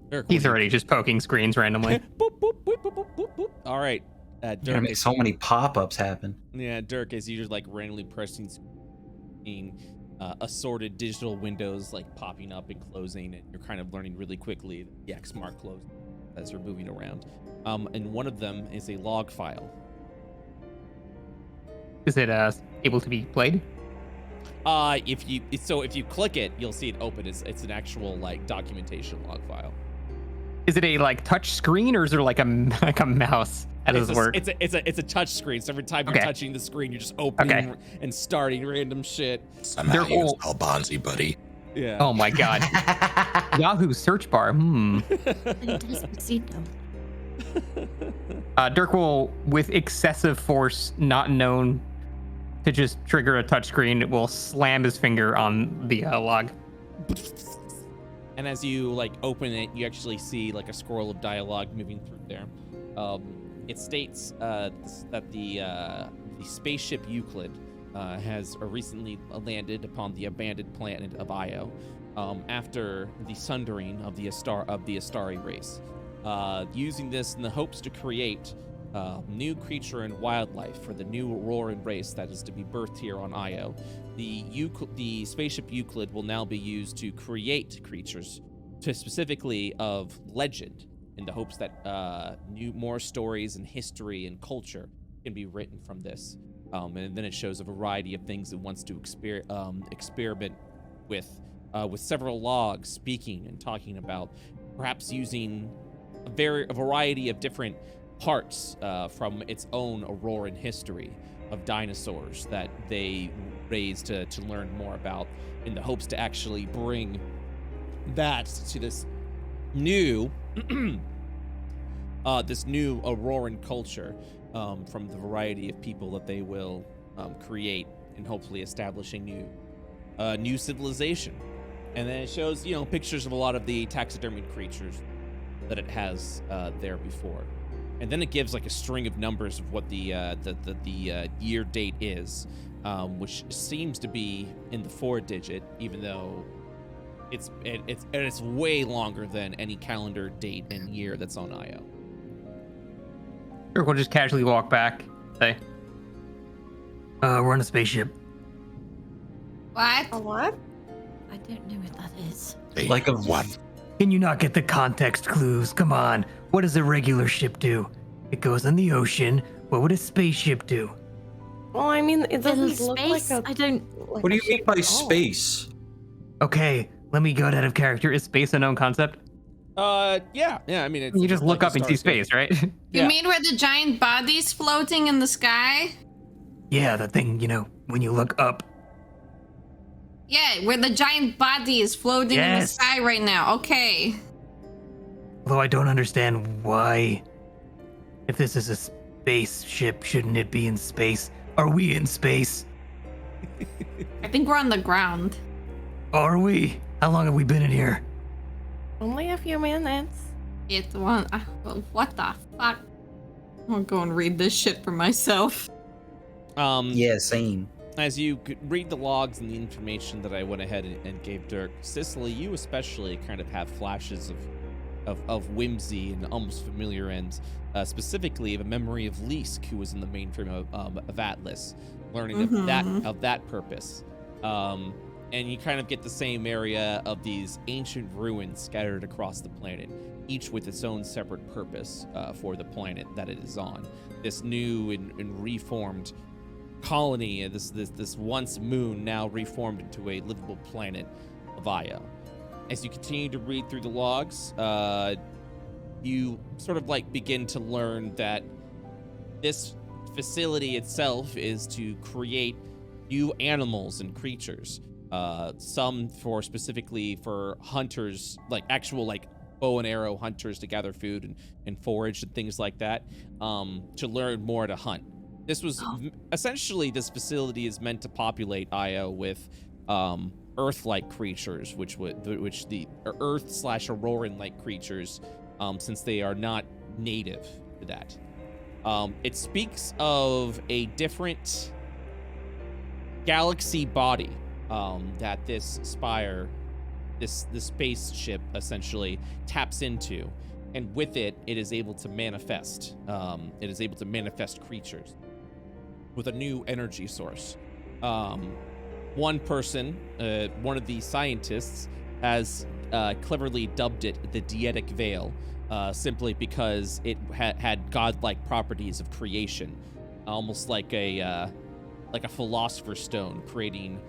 Dirk, He's already just poking screens randomly. boop, boop, boop, boop, boop, boop, boop. All right. Gonna Dirk, make so many pop-ups happen. yeah, Dirk, as you just like randomly pressing assorted digital windows like popping up and closing, and you're kind of learning really quickly the X mark close as you're moving around. And one of them is a log file. Is it able to be played? If you click it, you'll see it open. It's an actual like documentation log file. Is it a like touch screen or is there like a mouse? How does it work? It's a touch screen. So every time you're touching the screen, you're just opening and starting random shit. Somehow you spell Bonzi, buddy. Yeah. Oh my god. Yahoo search bar. Dirk will, with excessive force not known to just trigger a touchscreen, will slam his finger on the log. And as you like open it, you actually see like a scroll of dialogue moving through there. It states that the spaceship Euclid has recently landed upon the abandoned planet of Io after the sundering of the Astari race. Using this in the hopes to create new creature and wildlife for the new Auroran race that is to be birthed here on Io. The spaceship Euclid will now be used to create creatures, specifically of legend, in the hopes that more stories and history and culture can be written from this. And then it shows a variety of things it wants to experiment with several logs speaking and talking about perhaps using a variety of different parts from its own Auroran history of dinosaurs that they raised to learn more about, in the hopes to actually bring that to this new Auroran culture from the variety of people that they will create, and hopefully establishing new civilization. And then it shows pictures of a lot of the taxidermied creatures that it has there before. And then it gives like a string of numbers of what the year date is, which seems to be in the 4-digit, even though it's way longer than any calendar date and year that's on Io. Sure, we'll just casually walk back. Say, we're on a spaceship. What? A what? I don't know what that is. Like a what? Can you not get the context clues? Come on. What does a regular ship do? It goes in the ocean. What would a spaceship do? Well, I mean, it doesn't Little look space? like a. I don't. Like What do a you mean ship by at all. space? Okay, let me get out of character. is space a known concept? Yeah. I mean, it's You just look up and see space, right? You Yeah. mean where the giant bodies floating in the sky? Yeah, the thing, when you look up. Yeah, where the giant body is floating in the Yes. sky right now. Okay. Although I don't understand why. If this is a spaceship, shouldn't it be in space? Are we in space? I think we're on the ground. Are we? How long have we been in here? Only a few minutes. What the fuck? I'm gonna go and read this shit for myself. Yeah, same. As you could read the logs and the information that I went ahead and gave Dirk, Cicely, you especially kind of have flashes of whimsy and almost familiar ends, specifically of a memory of Leask, who was in the mainframe of Atlas, learning of that purpose. And you kind of get the same area of these ancient ruins scattered across the planet, each with its own separate purpose for the planet that it is on. This new and reformed colony, this once moon, now reformed into a livable planet of Io. As you continue to read through the logs, you sort of like begin to learn that this facility itself is to create new animals and creatures. Some specifically for hunters, like actual like bow and arrow hunters to gather food and forage and things like that, to learn more to hunt. This was essentially, this facility is meant to populate Io with Earth-like creatures, which the Earth/Auroran-like creatures, since they are not native to that. It speaks of a different galaxy body that this Spire, this spaceship essentially taps into, and with it, it is able to manifest. It is able to manifest creatures with a new energy source. One person, one of the scientists, has cleverly dubbed it the Dietic Veil, simply because it had godlike properties of creation, almost like a philosopher's stone, creating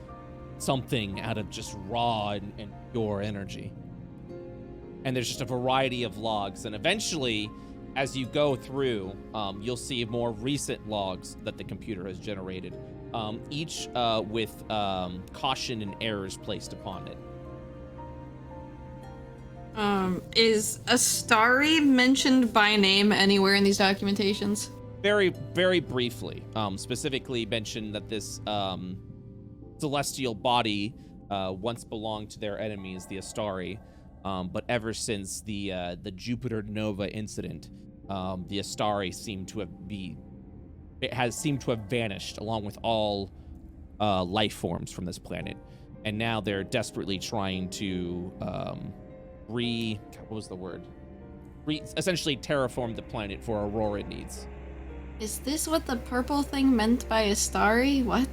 something out of just raw and pure energy. And there's just a variety of logs, and eventually, as you go through, you'll see more recent logs that the computer has generated, each with caution and errors placed upon it. Is Astari mentioned by name anywhere in these documentations? Very, very briefly. Specifically mentioned that this celestial body once belonged to their enemies, the Astari, but ever since the Jupiter Nova incident, the Astari seem to have vanished along with all life forms from this planet, and now they're desperately trying to essentially terraform the planet for Aurora needs. Is this what the purple thing meant by Astari? What?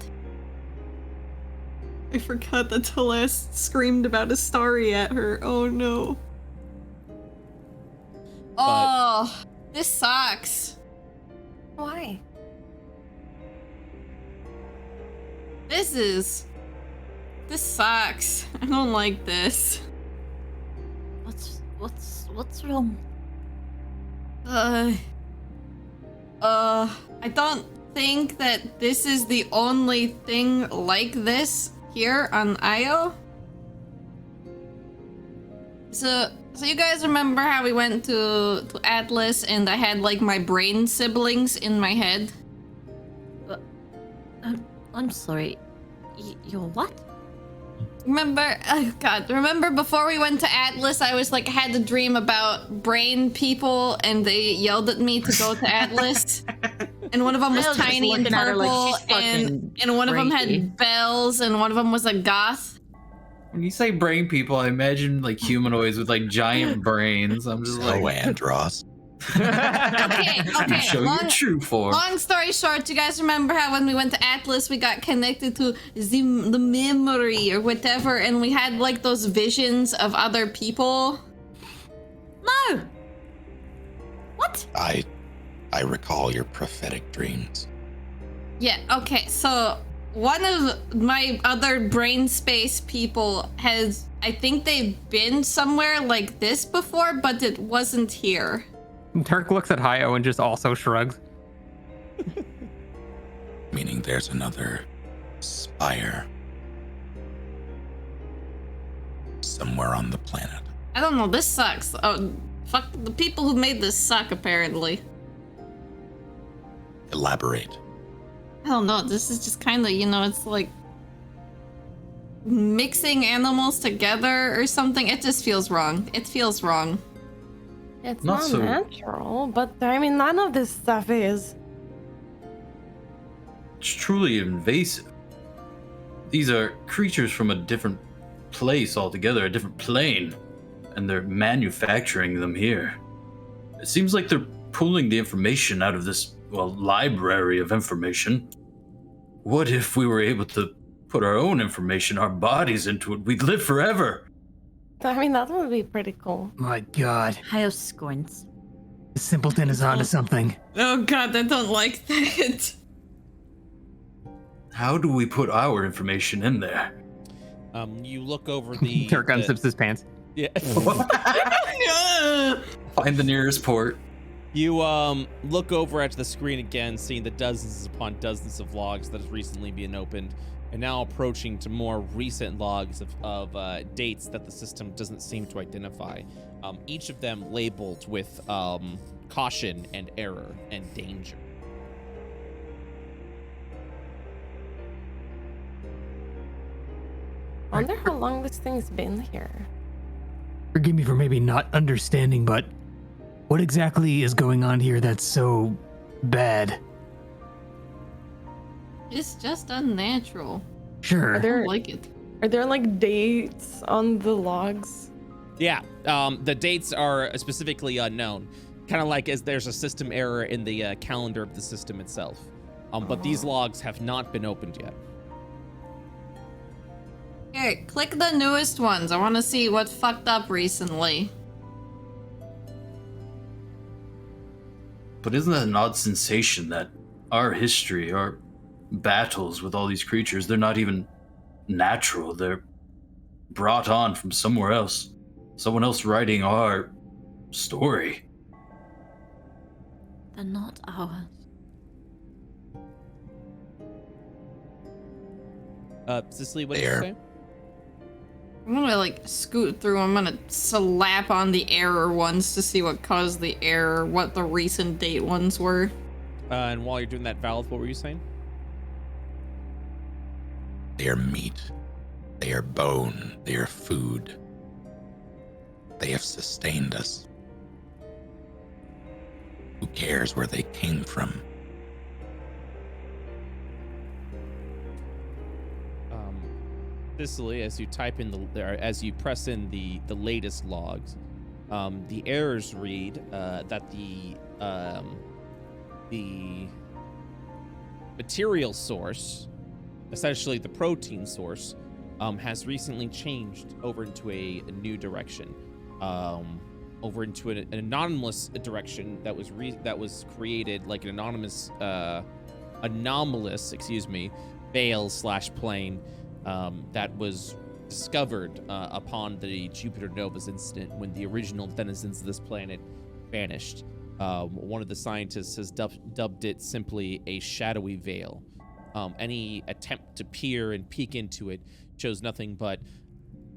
I forgot that Celeste screamed about Astari at her. Oh no. Oh, this sucks. Why? This sucks. I don't like this. What's wrong? I don't think that this is the only thing like this here on Io. So you guys remember how we went to Atlas and I had like my brain siblings in my head? I'm sorry. You're what? Remember before we went to Atlas, I was like, had a dream about brain people and they yelled at me to go to Atlas. And one of them was tiny and purple, and one of them had bells, and one of them was a goth. When you say brain people, I imagine like humanoids with like giant brains. I'm just like, Andros. Okay. Show your true form. Long story short, you guys remember how when we went to Atlas, we got connected to the memory or whatever, and we had like those visions of other people? No! What? I recall your prophetic dreams. Yeah, okay, so one of my other brain space people I think they've been somewhere like this before, but it wasn't here. Turk looks at Hio and just also shrugs. Meaning there's another Spire somewhere on the planet. I don't know, this sucks. Oh, fuck, the people who made this suck, apparently. Elaborate. I don't know, this is just kind of, it's like mixing animals together or something. It just feels wrong. It feels wrong. It's Not not so- natural, but I mean, none of this stuff is. It's truly invasive. These are creatures from a different place altogether, a different plane, and they're manufacturing them here. It seems like they're pulling the information out of this, well, library of information. What if we were able to put our own information, our bodies into it? We'd live forever. I mean, that would be pretty cool. My god. Hio squints. The simpleton is onto something. Oh god, I don't like that. How do we put our information in there? You look over the. Dirk unzips his pants. Yeah. Find the nearest port. You look over at the screen again, seeing the dozens upon dozens of logs that has recently been opened, and now approaching to more recent logs of dates that the system doesn't seem to identify. Each of them labeled with caution and error and danger. I wonder how long this thing's been here. Forgive me for maybe not understanding, but what exactly is going on here that's so bad? It's just unnatural. Sure. Are I there don't like it. are there like dates on the logs? Yeah, the dates are specifically unknown. Kind of like as there's a system error in the calendar of the system itself. But these logs have not been opened yet. Here, click the newest ones. I want to see what fucked up recently. But isn't that an odd sensation that our history, our battles with all these creatures, they're not even natural. They're brought on from somewhere else. Someone else writing our story. They're not ours. Cicely, what did you There. say? I'm gonna like scoot through. I'm gonna slap on the error ones to see what caused the error, what the recent date ones were. And while you're doing that, Valve, what were you saying? They are meat. They are bone. They are food. They have sustained us. Who cares where they came from? Cicely, as you type in as you press in the latest logs, the errors read that the material source, essentially the protein source, has recently changed over into a new direction, over into an anonymous direction that was created like an anomalous, veil/plane. That was discovered upon the Jupiter Nova's incident when the original denizens of this planet vanished. One of the scientists has dubbed it simply a shadowy veil. Any attempt to peer and peek into it shows nothing but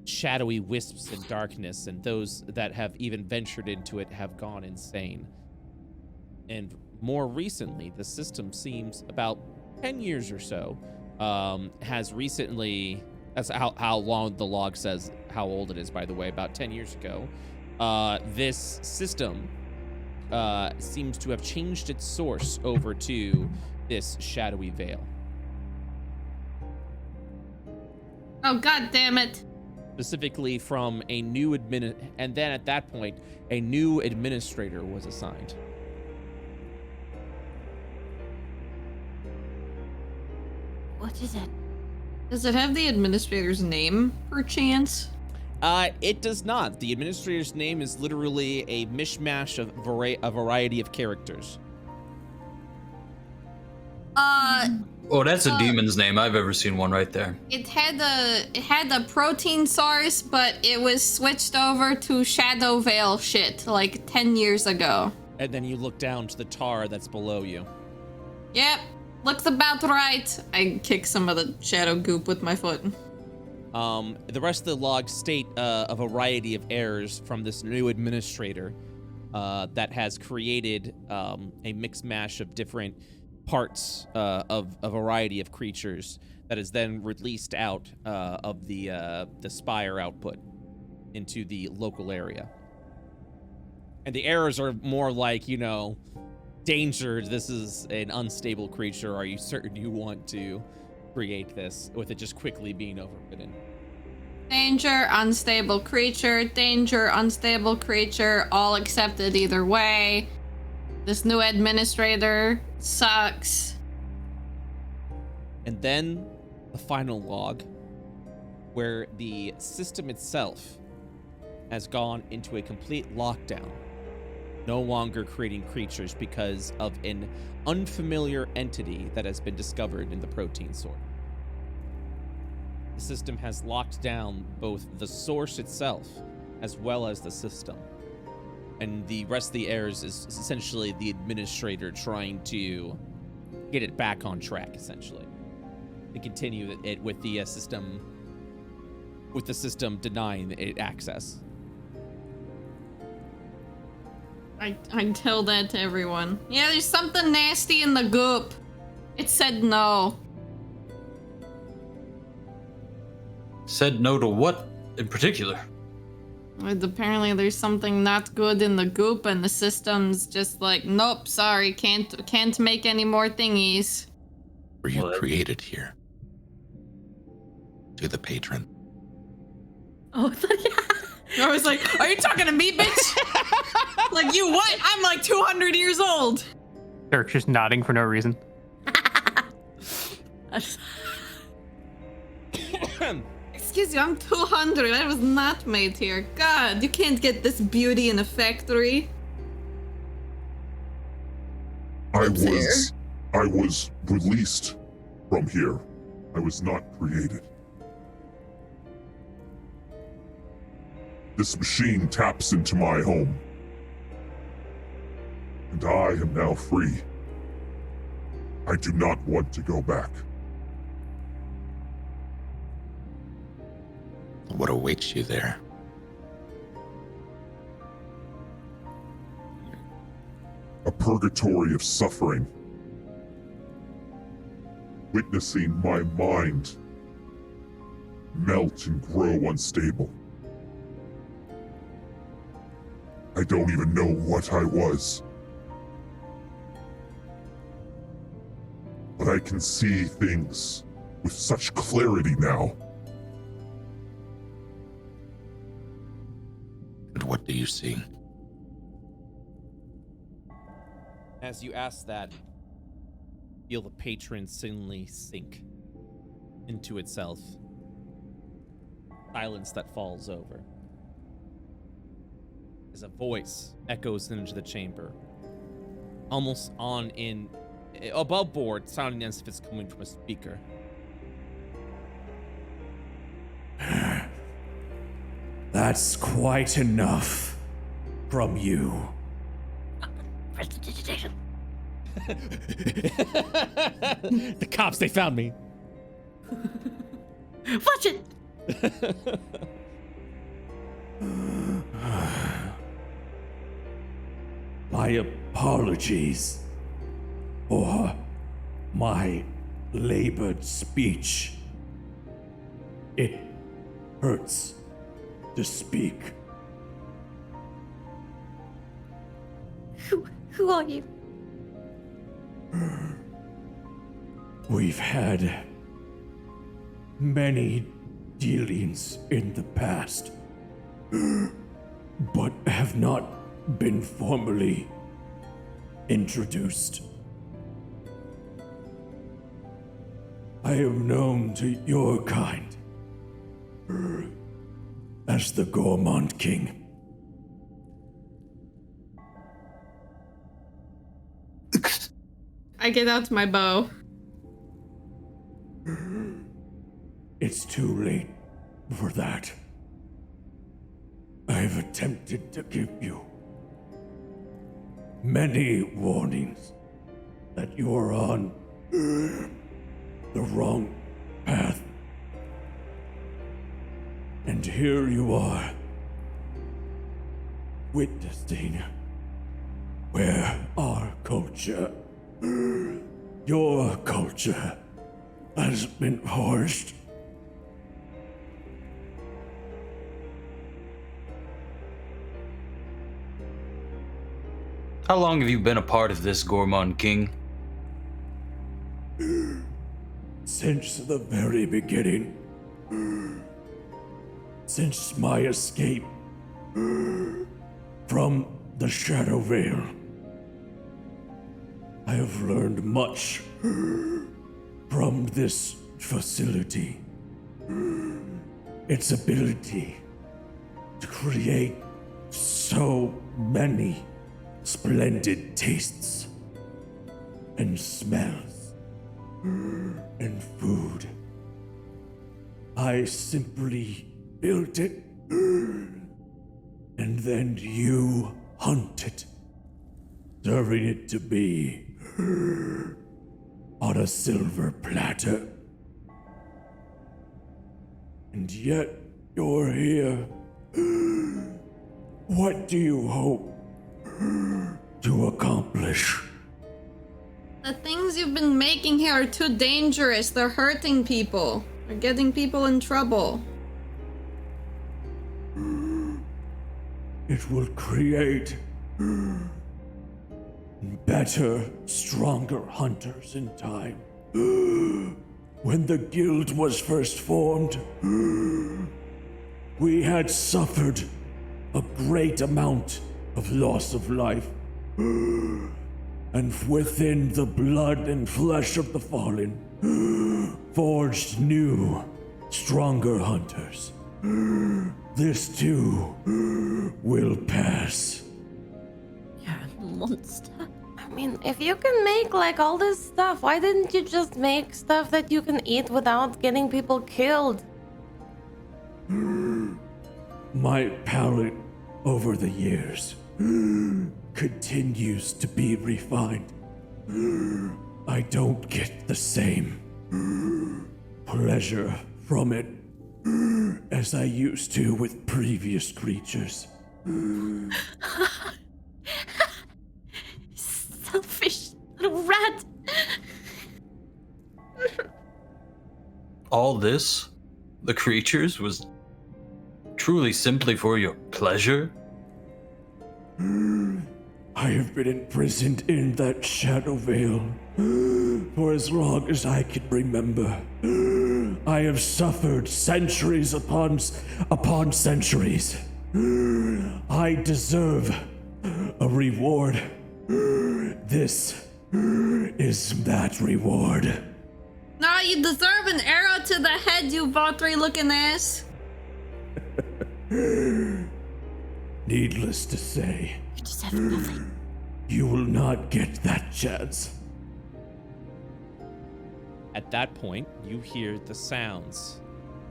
shadowy wisps and darkness, and those that have even ventured into it have gone insane. And more recently, the system seems about 10 years or so has recently, that's how long the log says how old it is, by the way, about 10 years ago, this system seems to have changed its source over to this shadowy veil. Oh god damn it! Specifically from a new and then at that point, a new administrator was assigned. What is it? Does it have the administrator's name, perchance? It does not. The administrator's name is literally a mishmash of a variety of characters. Oh, that's a demon's name. I've ever seen one right there. It had the protein source, but it was switched over to Shadow Veil shit like 10 years ago. And then you look down to the tar that's below you. Yep, looks about right. I kick some of the shadow goop with my foot. The rest of the logs state a variety of errors from this new administrator that has created a mixed mash of different parts of a variety of creatures that is then released out of the Spire output into the local area. And the errors are more like, you know, danger, this is an unstable creature. Are you certain you want to create this? With it just quickly being overridden. Danger, unstable creature, danger, unstable creature, all accepted either way. This new administrator sucks. And then the final log, where the system itself has gone into a complete lockdown, no longer creating creatures because of an unfamiliar entity that has been discovered in the protein source. The system has locked down both the source itself as well as the system. And the rest of the errors is essentially the administrator trying to get it back on track, essentially. To continue it with the system denying it access. I tell that to everyone. Yeah, there's something nasty in the goop. It said no. Said no to what in particular? Apparently there's something not good in the goop and the system's just like, nope, sorry, can't make any more thingies. Were you created here? To the patron. Oh, yeah. I was like, are you talking to me, bitch? Like, you what? I'm like 200 years old. Dirk's just nodding for no reason. Excuse you, I'm 200. I was not made here. God, you can't get this beauty in a factory. I was released from here. I was not created. This machine taps into my home. And I am now free. I do not want to go back. What awaits you there? A purgatory of suffering. Witnessing my mind melt and grow unstable. I don't even know what I was. But I can see things with such clarity now. And what do you see? As you ask that, feel the patron suddenly sink into itself. Silence that falls over. As a voice echoes into the chamber, almost above board, sounding as if it's coming from a speaker. That's quite enough from you. The cops, they found me. Watch it! My apologies for my labored speech. It hurts to speak. Who are you? We've had many dealings in the past, but have not been formally introduced. I am known to your kind as the Gourmand King. I get out my bow. It's too late for that. I've attempted to give you many warnings that you're on the wrong path. And here you are, witnessing where our culture, your culture, has been forged. How long have you been a part of this, Gourmand King? Since the very beginning. Since my escape from the Shadow Veil. I have learned much from this facility. Its ability to create so many splendid tastes and smells and food. I simply built it, and then you hunted, serving it to me on a silver platter. And yet you're here. What do you hope to accomplish? The things you've been making here are too dangerous. They're hurting people. They're getting people in trouble. It will create better, stronger hunters in time. When the guild was first formed, we had suffered a great amount of loss of life. And within the blood and flesh of the fallen, forged new, stronger hunters. This too will pass. You're a monster. I mean, if you can make like all this stuff, why didn't you just make stuff that you can eat without getting people killed? My palate over the years continues to be refined. I don't get the same pleasure from it as I used to with previous creatures. Selfish little rat. All this, the creatures, was truly simply for your pleasure? I have been imprisoned in that Shadow Veil for as long as I can remember. I have suffered centuries upon centuries. I deserve a reward. This is that reward. Nah, you deserve an arrow to the head, you Valtteri-looking ass. Needless to say, You deserve nothing. you will not get that chance. At that point, you hear the sounds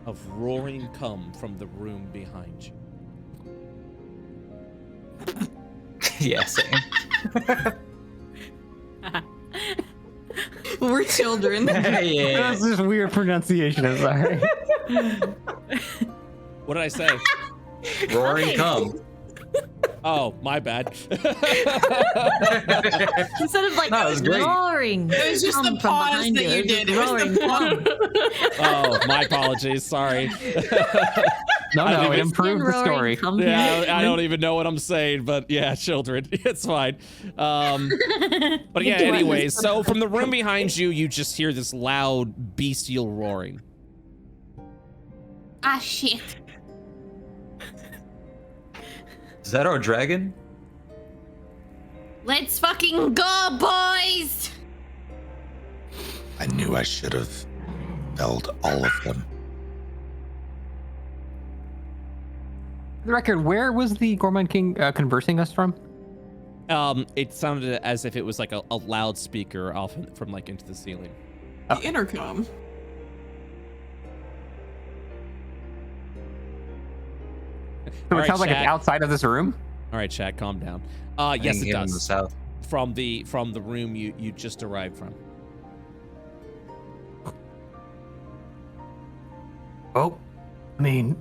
of roaring come from the room behind you. Yeah, same. We're children. Yeah. That's just weird pronunciation. I'm sorry. What did I say? Roaring come. Oh, my bad. Instead of like No, it was great. roaring. It was just come the from pause behind that you It was did. just It was roaring the come. Oh, my apologies. Sorry. No, I no, think it it's improved the Roaring story. come. Yeah, I don't even know what I'm saying, but yeah, children, it's fine. But yeah, anyways, so from the room behind you, you just hear this loud bestial roaring. Ah, shit. Is that our dragon? Let's fucking go, boys! I knew I should have felled all of them. For the record, where was the Gourmand King conversing us from? It sounded as if it was like a loudspeaker off from like into the ceiling. The intercom. So All it right, sounds like it's chat. outside of this room. All right, chat, calm down. Yes, I it think in the does. south. From the room you just arrived from. Oh, I mean,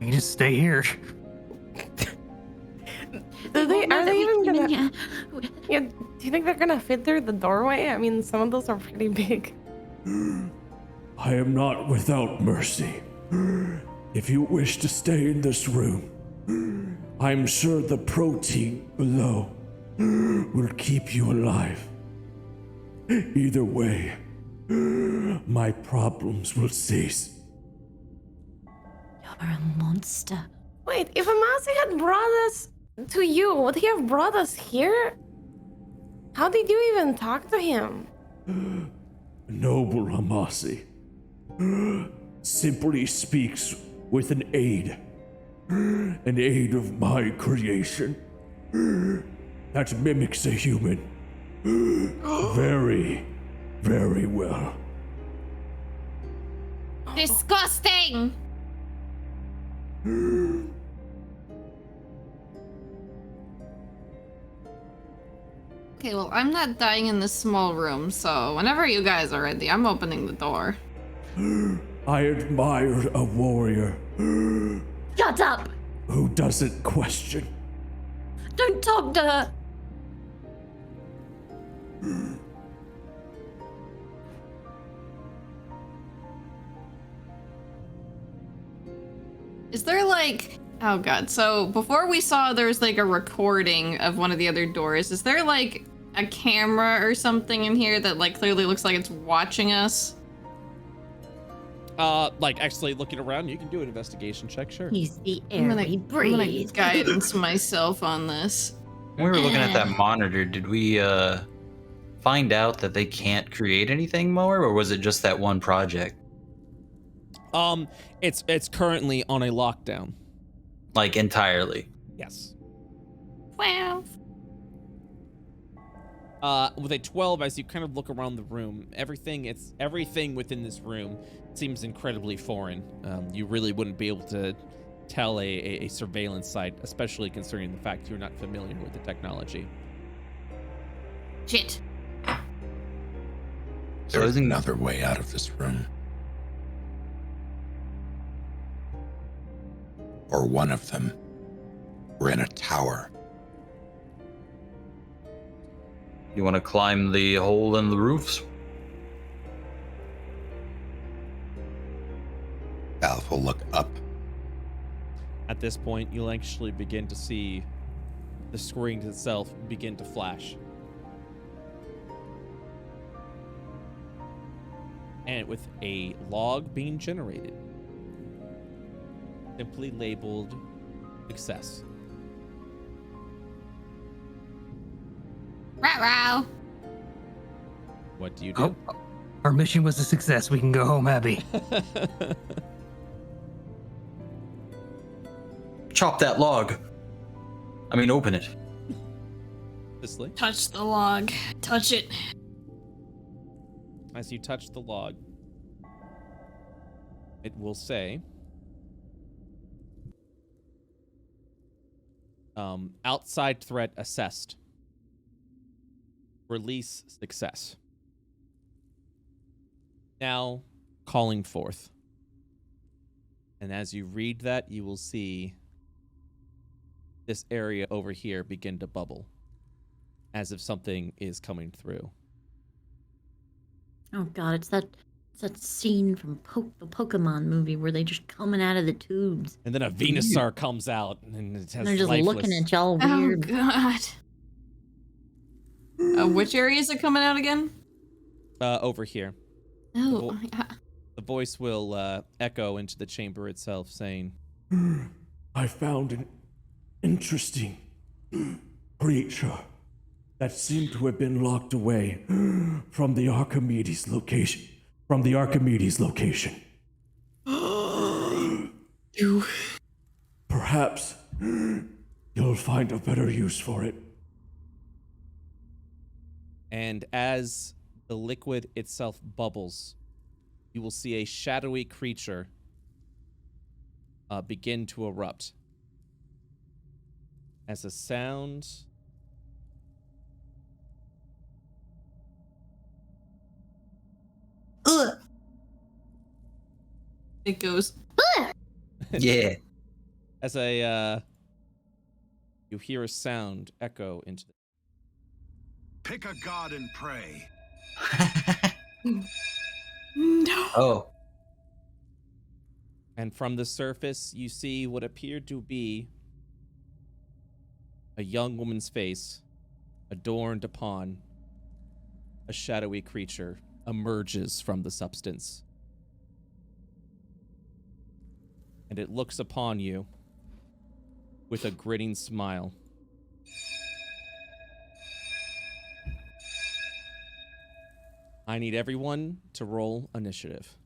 you just stay here. Are they even gonna? Yeah. Yeah, do you think they're gonna fit through the doorway? I mean, some of those are pretty big. I am not without mercy. If you wish to stay in this room, I'm sure the protein below will keep you alive. Either way, my problems will cease. You're a monster. Wait, if Amasi had brought us to you, would he have brought us here? How did you even talk to him? Noble Amasi simply speaks with an aid of my creation that mimics a human very, very well. Disgusting! Okay, well, I'm not dying in this small room, so whenever you guys are ready, I'm opening the door. I admired a warrior Shut up! who doesn't question. Don't talk to her! Is there like... Oh god, so before we saw there's like a recording of one of the other doors. Is there like a camera or something in here that like clearly looks like it's watching us? Like actually looking around, you can do an investigation check, sure. He's the I'm air we gonna breathe. guidance myself on this. When we were looking at that monitor, did we find out that they can't create anything more, or was it just that one project? It's currently on a lockdown. Like entirely? Yes. 12. With a 12, as you kind of look around the room, everything within this room seems incredibly foreign. You really wouldn't be able to tell a surveillance site, especially considering the fact you're not familiar with the technology. Shit. There's another way out of this room. Or one of them. We're in a tower. You want to climb the hole in the roofs? Alf will look up. At this point, you'll actually begin to see the screen itself begin to flash. And with a log being generated, simply labeled success. Ruh-roh. What do you do? Oh, our mission was a success. We can go home happy. Chop that log. I mean, open it. Obviously. Touch the log. Touch it. As you touch the log, it will say, outside threat assessed. Release success. Now, calling forth. And as you read that, you will see this area over here begin to bubble, as if something is coming through. Oh god, it's that scene from the Pokemon movie where they just coming out of the tubes. And then a Venusaur comes out, and it has And they're just lifeless. looking at y'all weird. Oh god. Which area is it coming out again? Over here. Oh, yeah. The voice will echo into the chamber itself, saying, I found an interesting creature that seemed to have been locked away from the Archimedes location. Perhaps you'll find a better use for it. and as the liquid itself bubbles, you will see a shadowy creature begin to erupt. As a sound It goes. Yeah. as a you hear a sound echo into the Pick a god and pray. No. Oh. and from the surface you see what appeared to be a young woman's face adorned upon a shadowy creature emerges from the substance. And it looks upon you with a grinning smile. I need everyone to roll initiative.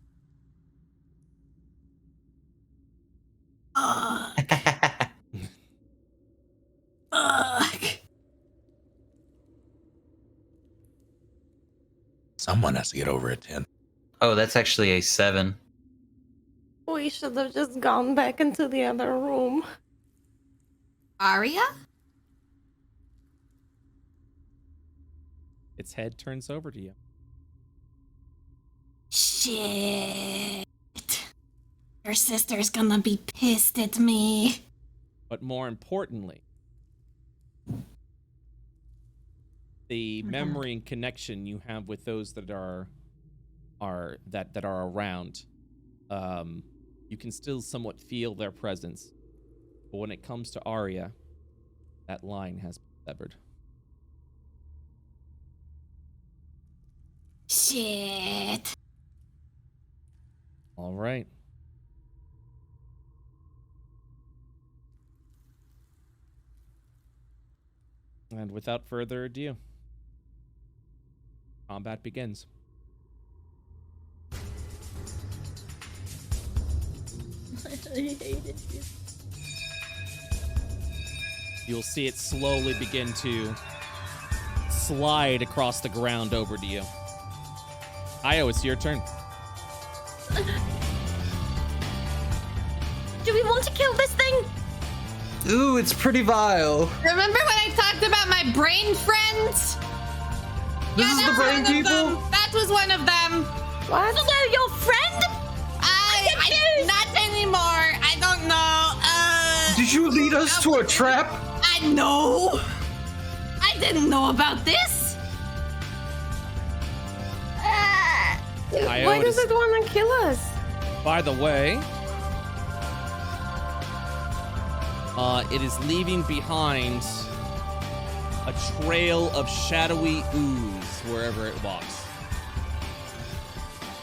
Someone has to get over a 10. Oh, that's actually a 7. We should have just gone back into the other room. Aria? Its head turns over to you. Shit. Your sister's gonna be pissed at me. But more importantly, the memory and connection you have with those that are around, you can still somewhat feel their presence. But when it comes to Arya, that line has been severed. Shit. All right. And without further ado, combat begins. I hated you. You'll see it slowly begin to slide across the ground over to you. Io, it's your turn. Do we want to kill this thing? Ooh, it's pretty vile. Remember when I talked about my brain friends? This is the brain people? That was one of them. What? So they're your friend? I not anymore. I don't know. Did you lead us to a trap? I know. I didn't know about this. Why does it want to kill us? By the way, it is leaving behind a trail of shadowy ooze wherever it walks.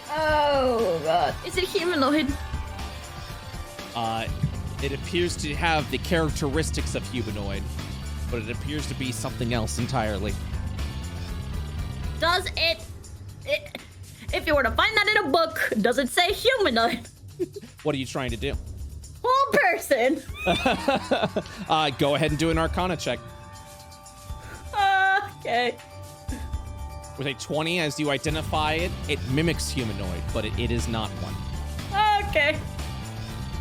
Oh god. Is it humanoid? It appears to have the characteristics of humanoid, but it appears to be something else entirely. Does it... If you were to find that in a book, does it say humanoid? What are you trying to do? Whole person. Go ahead and do an Arcana check. Okay. With a 20, as you identify it, it mimics humanoid, but it is not one. Okay.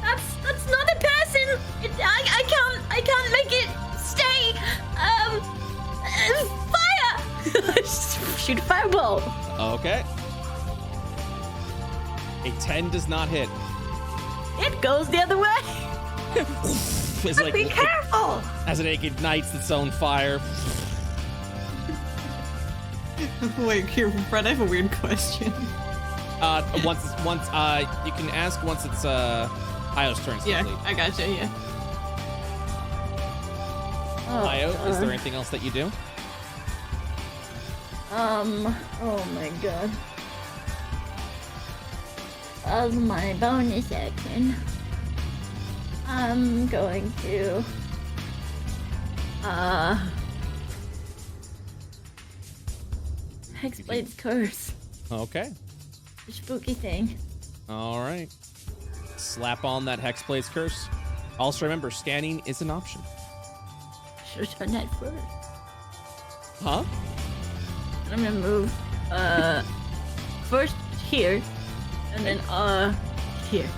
That's not a person. I can't make it stay. Fire. Shoot a fireball. Okay. A 10 does not hit. It goes the other way. It's like, Be careful. as it ignites its own fire. Wait, here, Brett, I have a weird question. Once you can ask once it's Io's turn. Yeah, I gotcha, yeah. Io, is there anything else that you do? Oh my god. As my bonus action, I'm going to, Hexblade's Curse. Okay. The spooky thing. All right. Slap on that Hexblade's Curse. Also remember, scanning is an option. Should have done that first. Huh? I'm gonna move, first here, and then, here.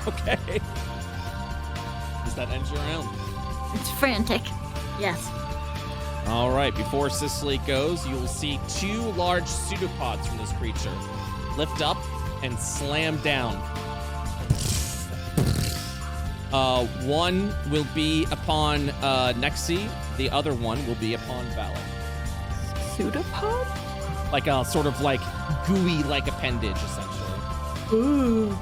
Okay. Does that end your round? It's frantic. Yes. All right. Before Cicely goes, you will see 2 large pseudopods from this creature lift up and slam down. One will be upon Nexi. The other one will be upon Valor. Pseudopod? Like a sort of like gooey-like appendage, essentially. Ooh.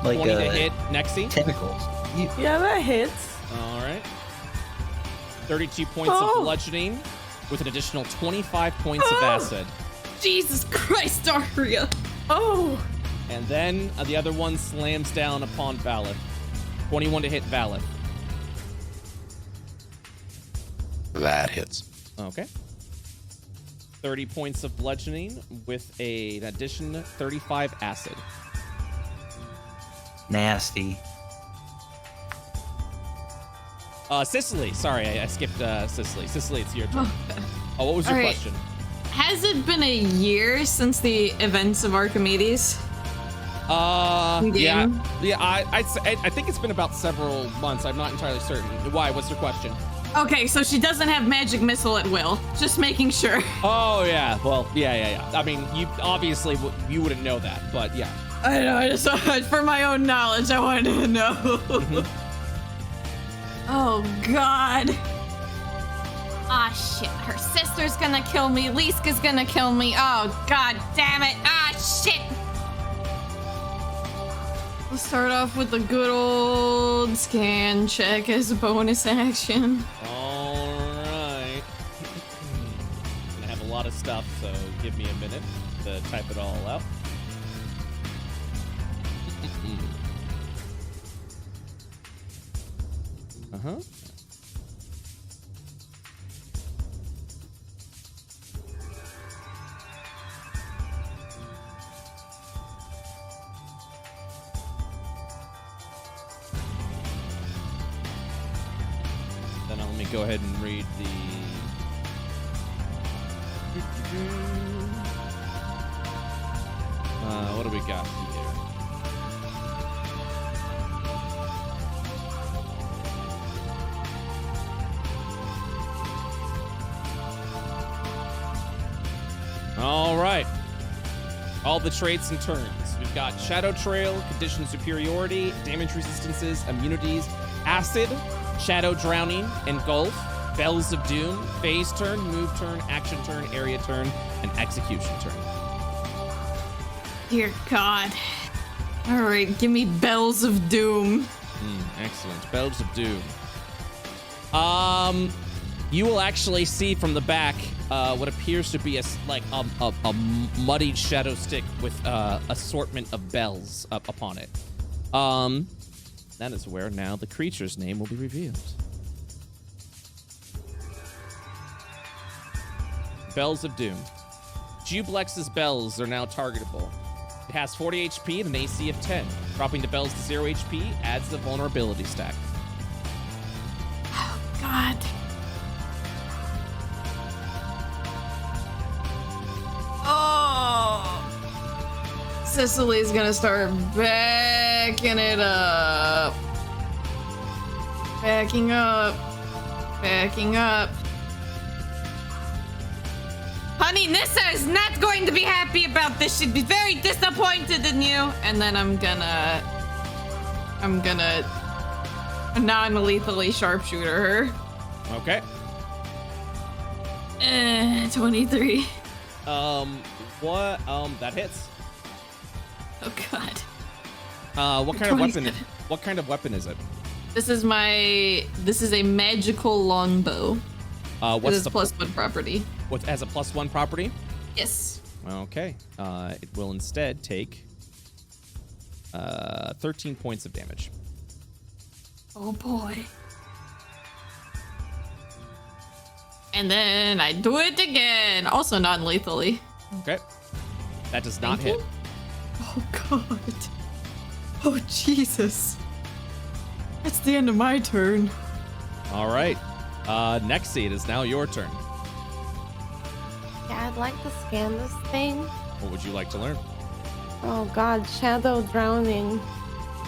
Like 20 to hit, Nexi. tentacles. Yeah, that hits. All right. 32 points of bludgeoning. with an additional 25 points of acid. Jesus Christ, Daria. Oh. And then the other one slams down upon Valeth. 21 to hit Valeth. That hits. Okay. 30 points of bludgeoning with an addition 35 acid. Nasty. Sicily. Sorry, I skipped Sicily. Sicily, it's your turn. Oh, what was your question? Has it been a year since the events of Archimedes? Yeah. I think it's been about several months. I'm not entirely certain. Why? What's your question? Okay, so she doesn't have magic missile at will. Just making sure. Oh yeah. Well, yeah. I mean, you obviously you wouldn't know that, but yeah. I know. I just for my own knowledge, I wanted to know. Mm-hmm. Oh God. Ah shit. Her sister's gonna kill me. Liska's gonna kill me. Oh God damn it. Ah shit. Let's start off with the good old scan check as a bonus action. All right. Gonna have a lot of stuff, so give me a minute to type it all out. Uh-huh. Then let me go ahead and read the... what do we got here? All right. All the traits and turns. We've got Shadow Trail, Condition Superiority, Damage Resistances, Immunities, Acid, Shadow Drowning, Engulf, Bells of Doom, Phase Turn, Move Turn, Action Turn, Area Turn, and Execution Turn. Dear God. All right, give me Bells of Doom. Excellent. Bells of Doom. You will actually see from the back what appears to be a muddied shadow stick with assortment of bells up upon it. That is where now the creature's name will be revealed. Bells of Doom. Jublex's bells are now targetable. It has 40 HP and an AC of 10. Dropping the bells to 0 HP adds the vulnerability stack. Oh, God. Oh. Cicely's gonna start backing it up. Backing up. Backing up. Honey, Nissa is not going to be happy about this. She'd be very disappointed in you. And then I'm gonna non-lethally sharpshooter her. Okay. 23. That hits. Oh God. What kind of weapon? What kind of weapon is it? This is a magical longbow. What's the +1 property? What has a +1 property? Yes. Okay. It will instead take 13 points of damage. Oh boy. And then I do it again, also non-lethally. Okay. That does not hit. Oh God. Oh Jesus. That's the end of my turn. All right. Nexie, it is now your turn. Yeah, I'd like to scan this thing. What would you like to learn? Oh God, Shadow Drowning.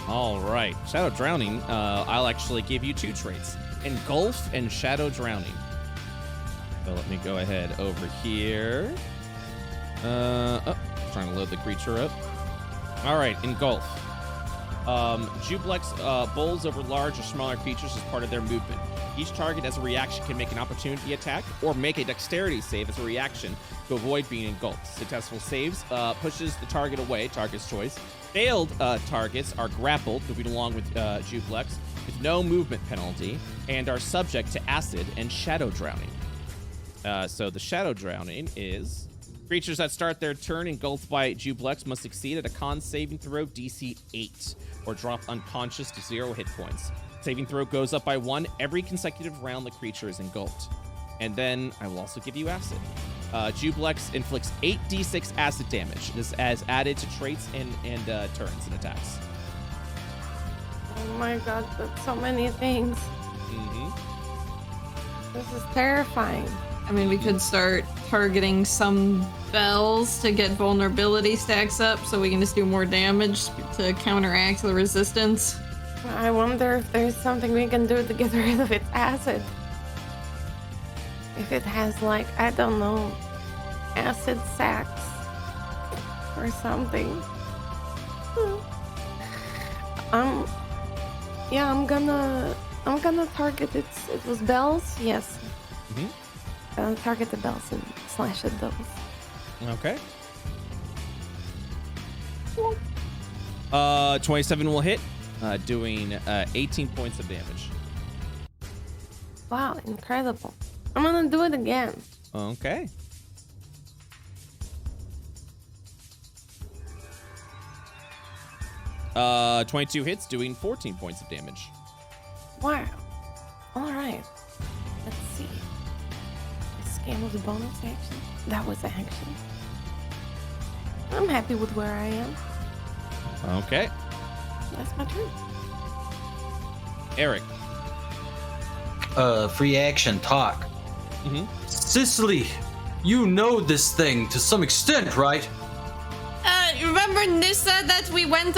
All right. Shadow Drowning, I'll actually give you 2 traits. Engulf and Shadow Drowning. So let me go ahead over here. Trying to load the creature up. All right, Engulf. Jublex bowls over large or smaller creatures as part of their movement. Each target as a reaction can make an opportunity attack or make a dexterity save as a reaction to avoid being engulfed. Successful saves pushes the target away, target's choice. Failed targets are grappled, moving along with Jublex, with no movement penalty, and are subject to acid and shadow drowning. So the Shadow Drowning is creatures that start their turn engulfed by Jublex must succeed at a con saving throw DC 8 or drop unconscious to 0 hit points. Saving throw goes up by 1 every consecutive round the creature is engulfed. And then I will also give you acid. Jublex inflicts 8d6 acid damage. This is added to traits and turns and attacks. Oh my god, that's so many things. This is terrifying. I mean, we could start targeting some spells to get vulnerability stacks up so we can just do more damage to counteract the resistance. I wonder if there's something we can do to get rid of its acid. If it has, like, I don't know, acid sacs or something. Yeah, I'm gonna target it was bells, yes. Gonna target the bells and slash at those. Okay. 27 will hit, doing 18 points of damage. Wow, incredible. I'm gonna do it again. Okay. Uh, 22 hits, doing 14 points of damage. Wow. Alright. Let's see. This game was a bonus action. That was action. I'm happy with where I am. Okay. That's my turn. Eric. Free action talk. Sicily, you know this thing to some extent, right? Remember Nissa that we met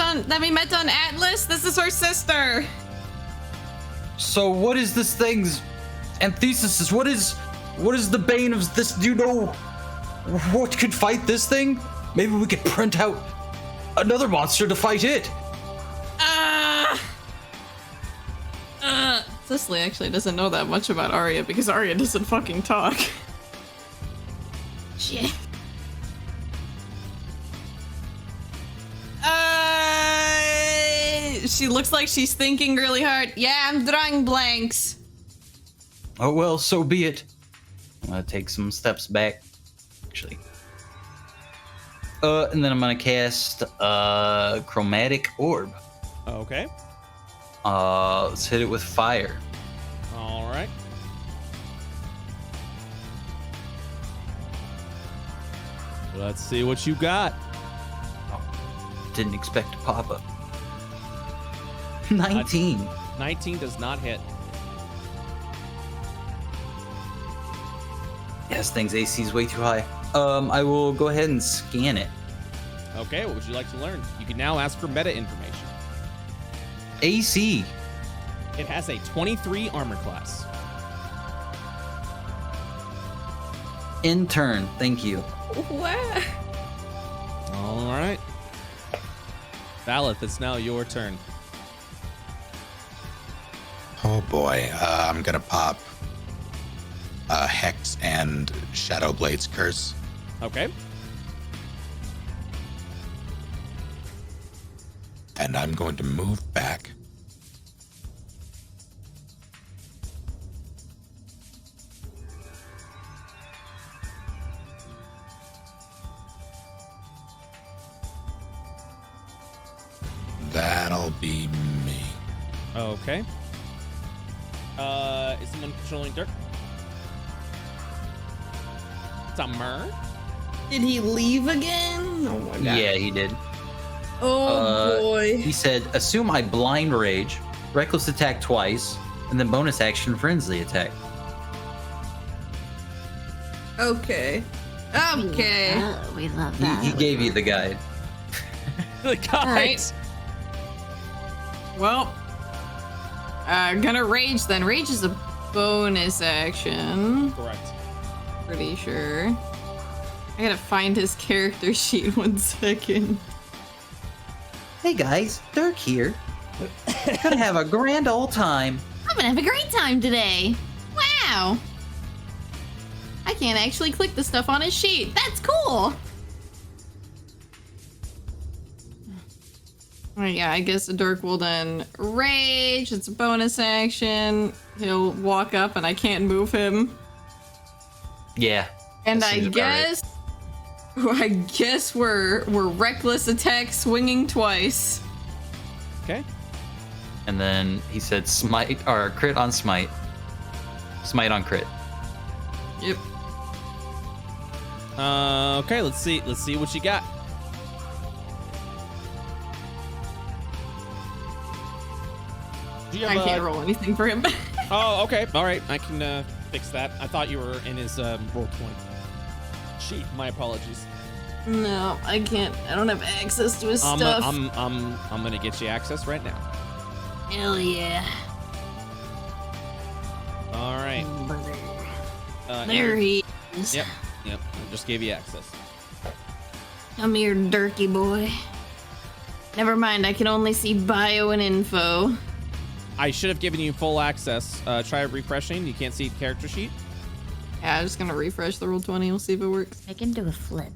on Atlas? This is her sister. So what is this thing's antithesis? What is the bane of this? Do you know what could fight this thing? Maybe we could print out another monster to fight it. Cicely actually doesn't know that much about Arya because Arya doesn't fucking talk. Shit. She looks like she's thinking really hard. Yeah, I'm drawing blanks. Oh well, so be it. I'm gonna take some steps back, actually. And then I'm gonna cast Chromatic Orb. Okay. Let's hit it with fire. All right. Let's see what you got. Didn't expect to pop up. 19. 19 does not hit. Yeah, this thing's AC is way too high. I will go ahead and scan it. Okay, what would you like to learn? You can now ask for meta information. AC. It has a 23 armor class. In turn, thank you. What? All right. Valeth, it's now your turn. Oh boy, I'm gonna pop Hex and Shadowblade's Curse. Okay. And I'm going to move back. That'll be me. Okay. Is someone controlling Dirk? Summer? Did he leave again? Oh my god. Yeah, he did. Oh boy. He said, assume I blind rage, reckless attack twice, and then bonus action frenzy attack. Okay. Okay. We love that. He gave you the guide. The guide. Alright. Well, gonna rage then. Rage is a bonus action. Correct. Pretty sure. I gotta find his character sheet 1 second. Hey guys, Dirk here. Gonna have a grand old time. I'm gonna have a great time today. Wow. I can't actually click the stuff on his sheet. That's cool. Alright, yeah, I guess Dirk will then rage. It's a bonus action. He'll walk up and I can't move him. Yeah. And that I seems about right. guess we're reckless attack swinging twice. Okay. And then he said smite or crit on smite. Smite on crit. Yep. Okay, let's see what you got. Do you I have, can't roll anything for him. Oh, okay. All right, I can fix that. I thought you were in his roll 20 sheet. My apologies. No, I can't. I don't have access to his stuff. I'm gonna get you access right now. Hell yeah. All right. There Eric. he is. Yep. I just gave you access. Come here, Durkee boy. Never mind, I can only see bio and info. I should have given you full access. Try refreshing. You can't see the character sheet. Yeah, I'm just gonna refresh the roll 20. We'll see if it works. Make him do a flip.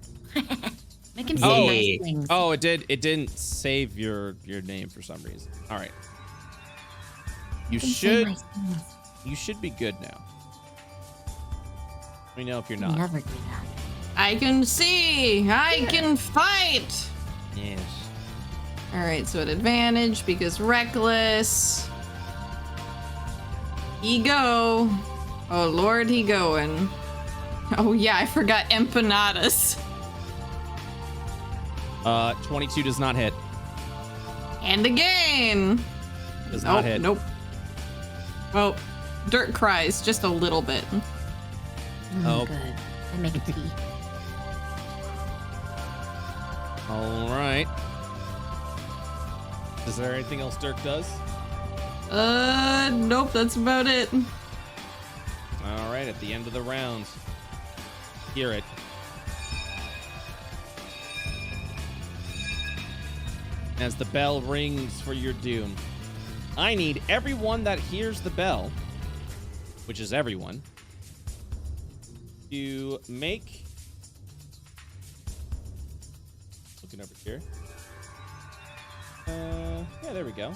Make him say nice things. Oh, it did. It didn't save your name for some reason. All right. You should be good now. Let me know if you're not. Never do that. I can see. I can fight. Yes. All right, so at advantage because reckless. He go. Oh Lord, he going. Oh yeah, I forgot empanadas. 22 does not hit. And again. Does not hit. Nope. Oh, Dirk cries just a little bit. Oh. Good. I make a tea. All right. Is there anything else Dirk does? Nope, that's about it. All right, at the end of the round, hear it. As the bell rings for your doom. I need everyone that hears the bell, which is everyone, to make... Looking over here. Yeah, there we go.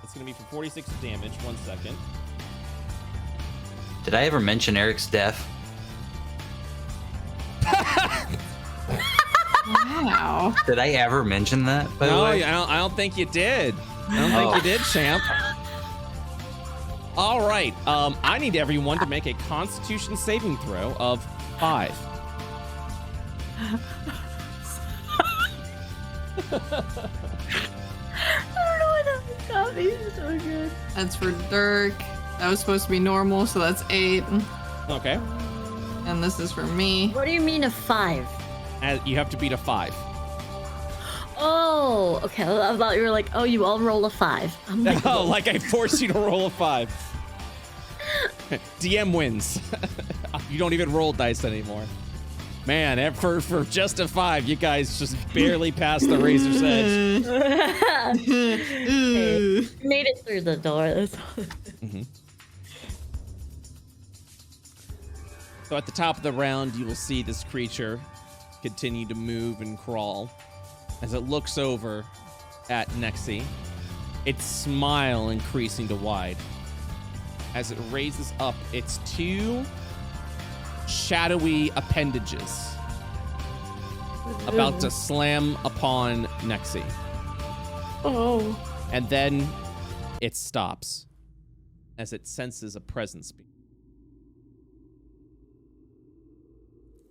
It's gonna be for 46 damage. 1 second. Did I ever mention Eric's death? Wow. Did I ever mention that? By the No, way? I don't think you did. I don't think you did, champ. All right. I need everyone to make a Constitution saving throw of 5. I don't know what that got me. It's so good. That's for Dirk. That was supposed to be normal, so that's 8. Okay. And this is for me. What do you mean a 5? You have to beat a 5. Oh, okay. I thought you were like, oh, you all roll a 5. I'm like, Oh, like I forced you to roll a 5. DM wins. You don't even roll dice anymore. Man, for just a 5, you guys just barely passed the razor's edge. hey, made it through the door. That's all. Mm-hmm. So at the top of the round, you will see this creature continue to move and crawl as it looks over at Nexi, its smile increasing to wide as it raises up its 2 shadowy appendages about to slam upon Nexi. Oh. And then it stops as it senses a presence.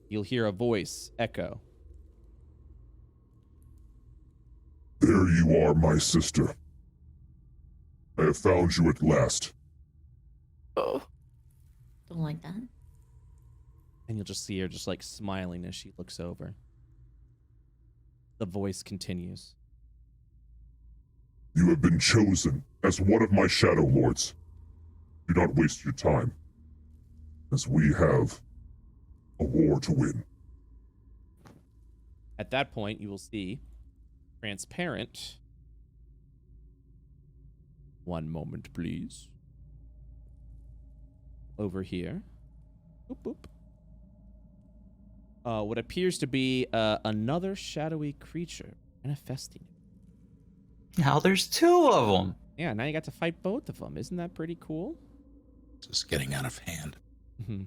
You'll hear a voice echo. There you are, my sister. I have found you at last. Oh. Don't like that. And you'll just see her just like smiling as she looks over. The voice continues. You have been chosen as one of my Shadow Lords. Do not waste your time, as we have a war to win. At that point, you will see transparent. 1 moment, please. Over here. Boop, boop. What appears to be another shadowy creature manifesting. Now there's 2 of them. Yeah, now you got to fight both of them. Isn't that pretty cool? This is getting out of hand. Mhm.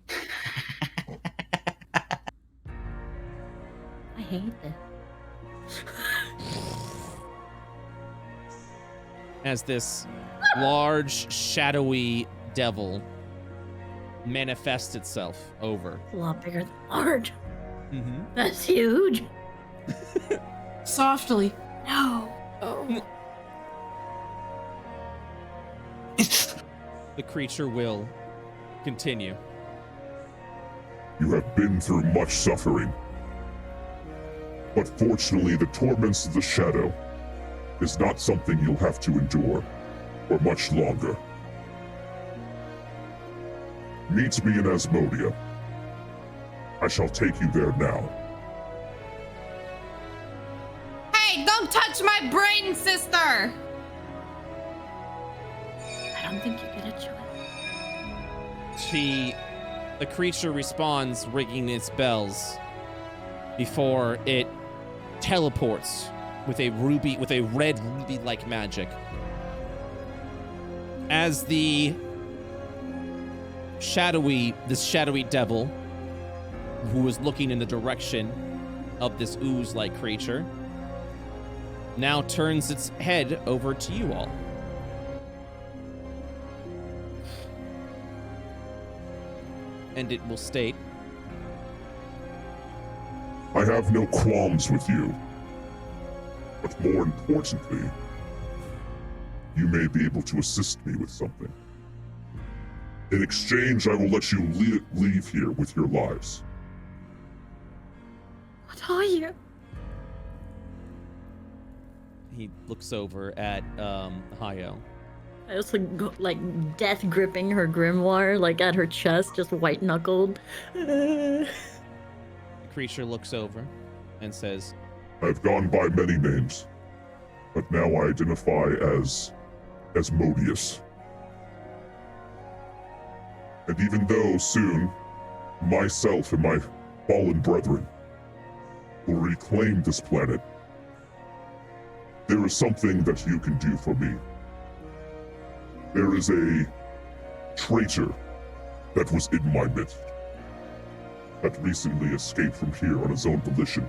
I hate this. As this large, shadowy devil manifests itself over. It's a lot bigger than large. Mm-hmm. That's huge. Softly. No. Oh. The creature will continue. You have been through much suffering. But fortunately, the torments of the shadow is not something you'll have to endure for much longer. Meet me in Asmodeus. I shall take you there now. Hey, don't touch my brain, sister! I don't think you get a choice. The creature responds, ringing its bells before it teleports with a red ruby-like magic. As this shadowy devil, who was looking in the direction of this ooze-like creature, now turns its head over to you all. And it will state, I have no qualms with you. But more importantly, you may be able to assist me with something. In exchange, I will let you leave here with your lives. What are you? he looks over at Hayo. I just like death gripping her grimoire, like at her chest, just white knuckled. The creature looks over and says, I've gone by many names, but now I identify as Asmodeus. And even though soon myself and my fallen brethren will reclaim this planet, there is something that you can do for me. There is a traitor that was in my midst that recently escaped from here on his own volition,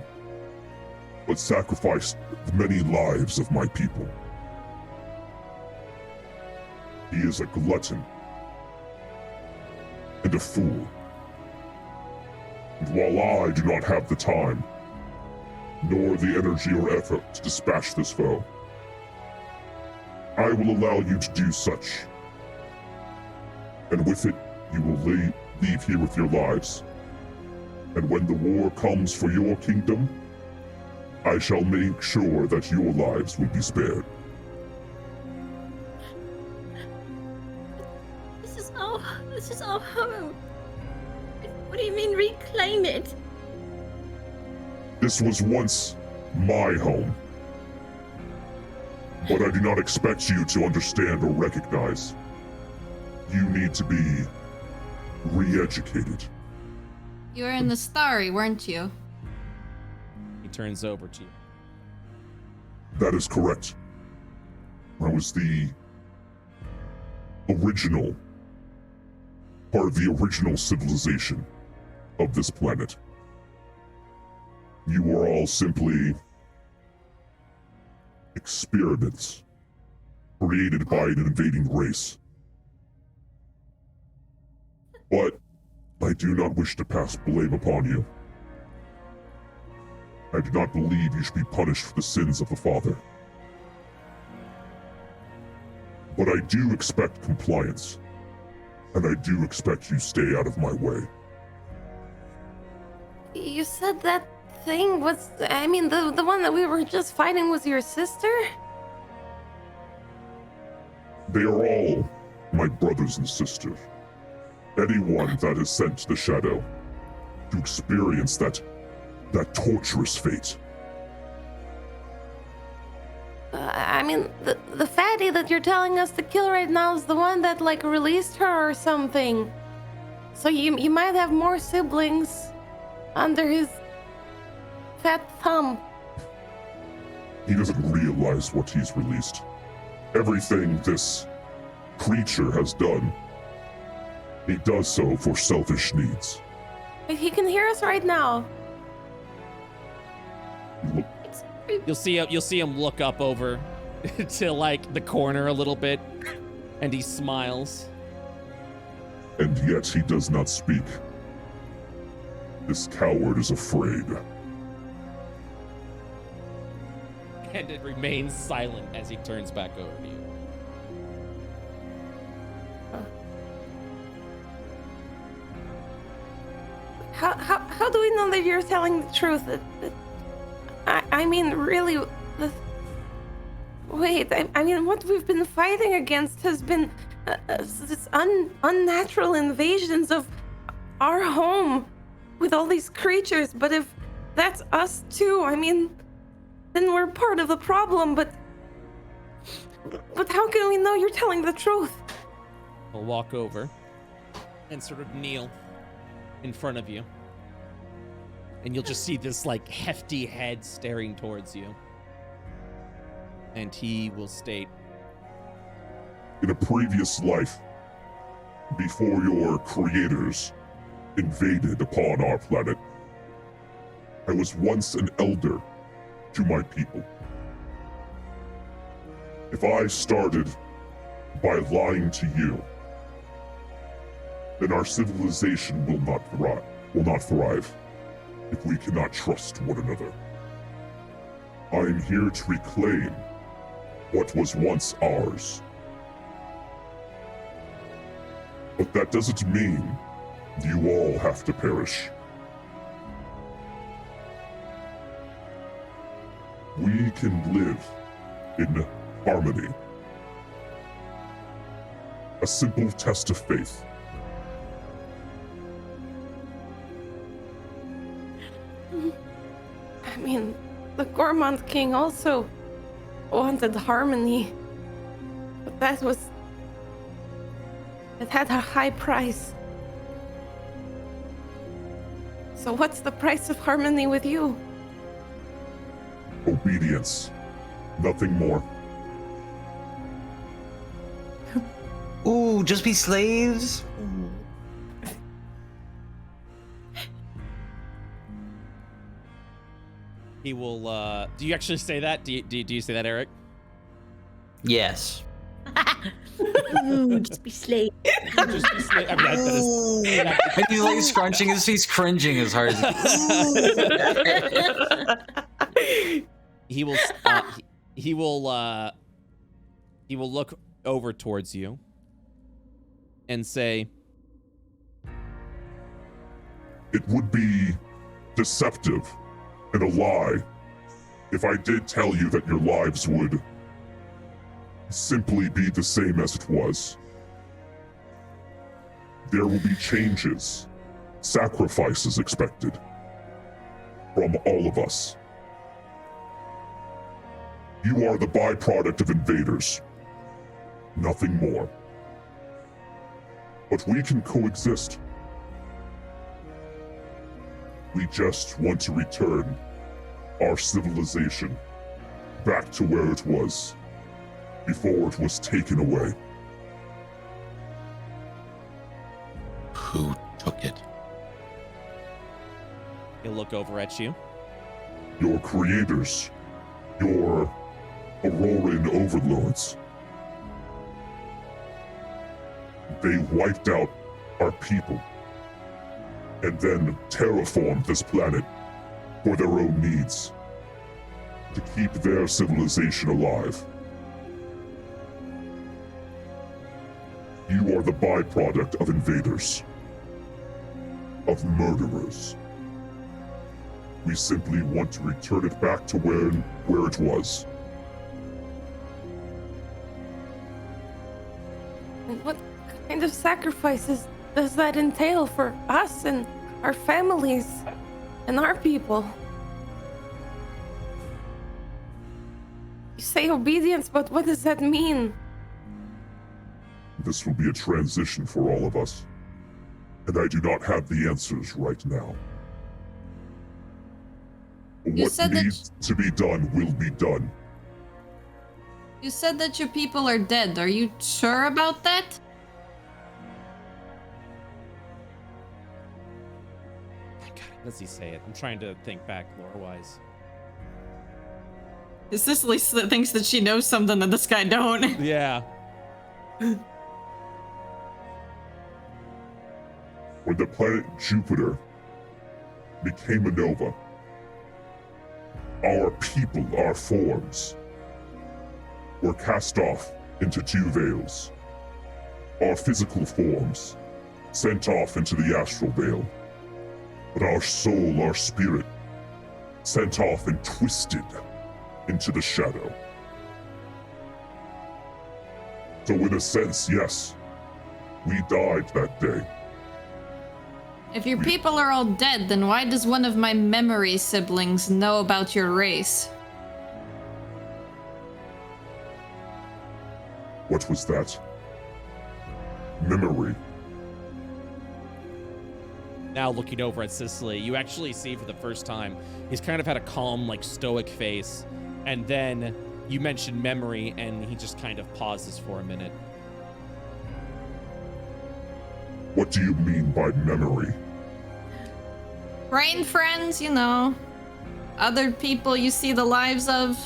but sacrificed the many lives of my people. He is a glutton and a fool. And while I do not have the time, nor the energy or effort to dispatch this foe, I will allow you to do such. And with it, you will leave here with your lives. And when the war comes for your kingdom, I shall make sure that your lives will be spared. This is our home. What do you mean reclaim it? This was once my home. But I do not expect you to understand or recognize. You need to be re-educated. You were in the Starry, weren't you? He turns over to you. That is correct. I was the original, part of the original civilization of this planet. You were all simply experiments created by an invading race. But I do not wish to pass blame upon you. I do not believe you should be punished for the sins of the father. But I do expect compliance, and I do expect you stay out of my way. You said that thing was, I mean, the one that we were just fighting was your sister? They are all my brothers and sisters. Anyone that is sent to the shadow to experience that torturous fate. I mean, the fatty that you're telling us to kill right now is the one that, like, released her or something. So you might have more siblings under his fat thumb. He doesn't realize what he's released. Everything this creature has done He does so for selfish needs. But he can hear us right now. Look, You'll see him look up over to like the corner a little bit, and he smiles. and yet he does not speak. This coward is afraid. And it remains silent as he turns back over to you. How do we know that you're telling the truth? I mean, really, wait, I mean, what we've been fighting against has been this unnatural invasions of our home with all these creatures, but if that's us too, I mean, then we're part of the problem, but how can we know you're telling the truth? I'll walk over and sort of kneel in front of you. And you'll just see this like hefty head staring towards you. And he will state, In a previous life, before your creators invaded upon our planet, I was once an elder to my people. If I started by lying to you, then our civilization will not thrive if we cannot trust one another. I am here to reclaim what was once ours. But that doesn't mean you all have to perish. We can live in harmony. A simple test of faith. I mean, the Gourmand King also wanted harmony, but it had a high price. So what's the price of harmony with you? Obedience. Nothing more. Ooh, just be slaves? he will, do you actually say that? Do you say that, Eric? Yes. Ooh, just be slave. Just be slave. I mean, And he's like scrunching his face, cringing as hard as he will look over towards you and say, It would be deceptive and a lie if I did tell you that your lives would simply be the same as it was. There will be changes, sacrifices expected from all of us. You are the byproduct of invaders, nothing more. But we can coexist. We just want to return our civilization back to where it was before it was taken away. Who took it? he'll look over at you. Your creators, your Auroran overlords. They wiped out our people and then terraformed this planet for their own needs, to keep their civilization alive. You are the byproduct of invaders, of murderers. We simply want to return it back to where it was. And what kind of sacrifices does that entail for us and our families and our people? You say obedience, but what does that mean? This will be a transition for all of us, and I do not have the answers right now. You What said that- needs to be done will be done. You said that your people are dead. Are you sure about that? does he say it? I'm trying to think back lore-wise. Cicely thinks that she knows something that this guy don't. Yeah. When the planet Jupiter became a nova, our people, our forms, were cast off into two veils. Our physical forms sent off into the astral veil, but our soul, our spirit, sent off and twisted into the shadow. So in a sense, yes, we died that day. If your people are all dead, then why does one of my memory siblings know about your race? What was that? Memory. Now looking over at Cicely, you actually see for the first time, he's kind of had a calm, like stoic face. And then you mention memory and he just kind of pauses for a minute. What do you mean by memory? Brain friends, you know. Other people you see the lives of.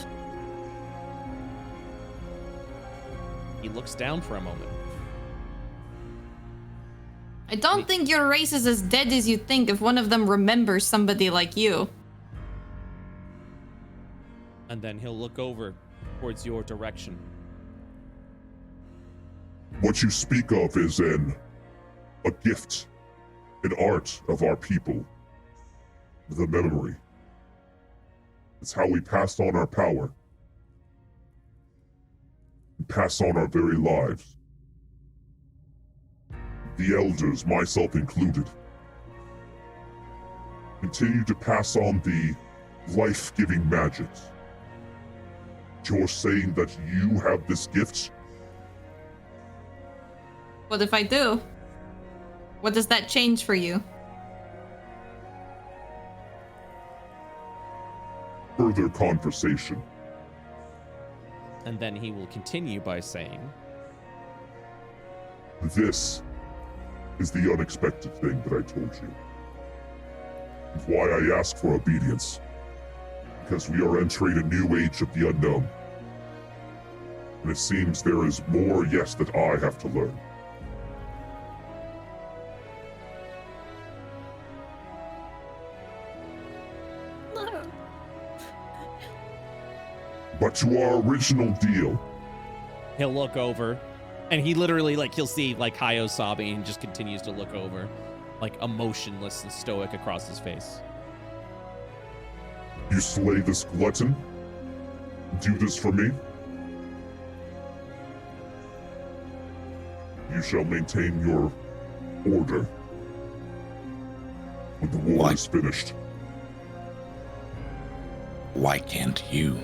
He looks down for a moment. I don't think your race is as dead as you think if one of them remembers somebody like you. And then he'll look over towards your direction. What you speak of is a gift, an art of our people. The memory. It's how we pass on our power. We pass on our very lives. The elders, myself included, continue to pass on the life-giving magics. You're saying that you have this gift? What if I do? What does that change for you? Further conversation. And then he will continue by saying, This is the unexpected thing that I told you. And why I ask for obedience. Because we are entering a new age of the unknown. And it seems there is more yet that I have to learn. But to our original deal. he'll look over and he literally, like, he'll see like Hayo sobbing and just continues to look over, like emotionless and stoic across his face. You slay this glutton? Do this for me? You shall maintain your order when the war is finished. Why can't you?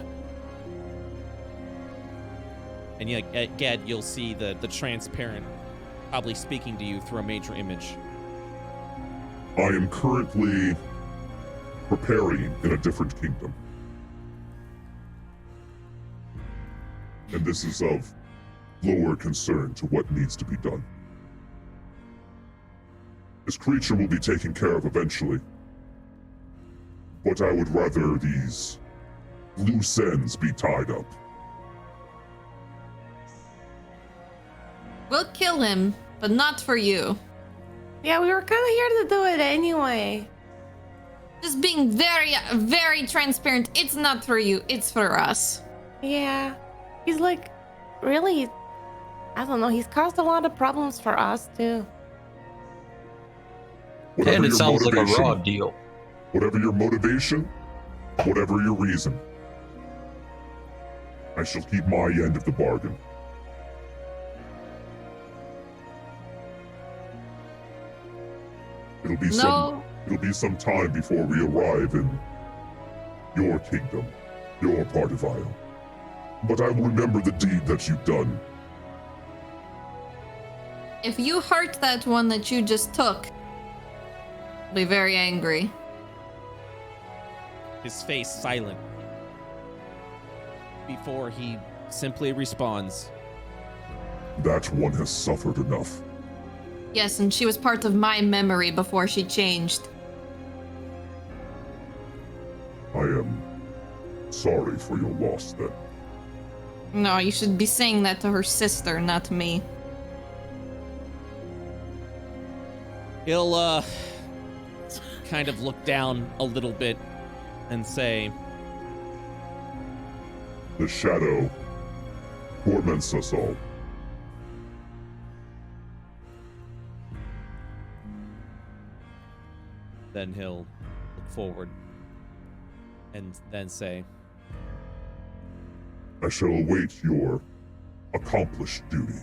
And yeah, again, you'll see the transparent probably speaking to you through a major image. I am currently preparing in a different kingdom. And this is of lower concern to what needs to be done. This creature will be taken care of eventually. But I would rather these loose ends be tied up. We'll kill him, but not for you. Yeah, we were kind of here to do it anyway. Just being very, very transparent. It's not for you, it's for us. Yeah. He's like, really, I don't know, he's caused a lot of problems for us too. Whatever And it your sounds like a motivation, raw deal. Whatever your motivation, whatever your reason, I shall keep my end of the bargain. It'll be some time before we arrive in your kingdom, your part of Isle. But I will remember the deed that you've done. If you hurt that one that you just took, I'll be very angry. His face silent before he simply responds. That one has suffered enough. Yes, and she was part of my memory before she changed. sorry for your loss then. No, you should be saying that to her sister, not me. He'll kind of look down a little bit and say, The shadow torments us all. then he'll look forward and then say, I shall await your accomplished duty. Is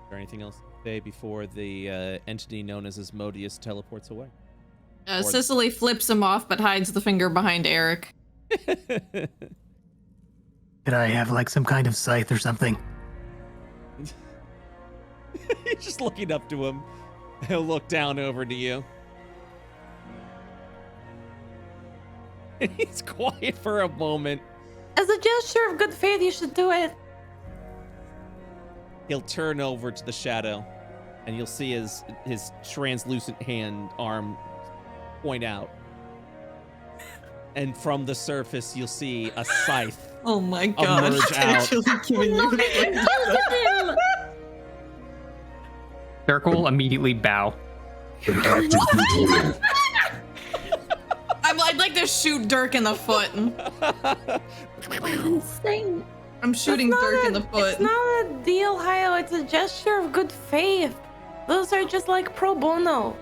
there anything else to say before the entity known as Asmodeus teleports away? Cicely flips him off but hides the finger behind Eric. Could I have like some kind of scythe or something? You're just looking up to him. He'll look down over to you. And he's quiet for a moment. As a gesture of good faith, you should do it. He'll turn over to the shadow, and you'll see his translucent arm point out. And from the surface, you'll see a scythe. Oh my god! Emerge out. Dirk will immediately bow. I'd like to shoot Dirk in the foot. Insane. I'm shooting Dirk in the foot. It's not a deal, Hayo. It's a gesture of good faith. Those are just like pro bono.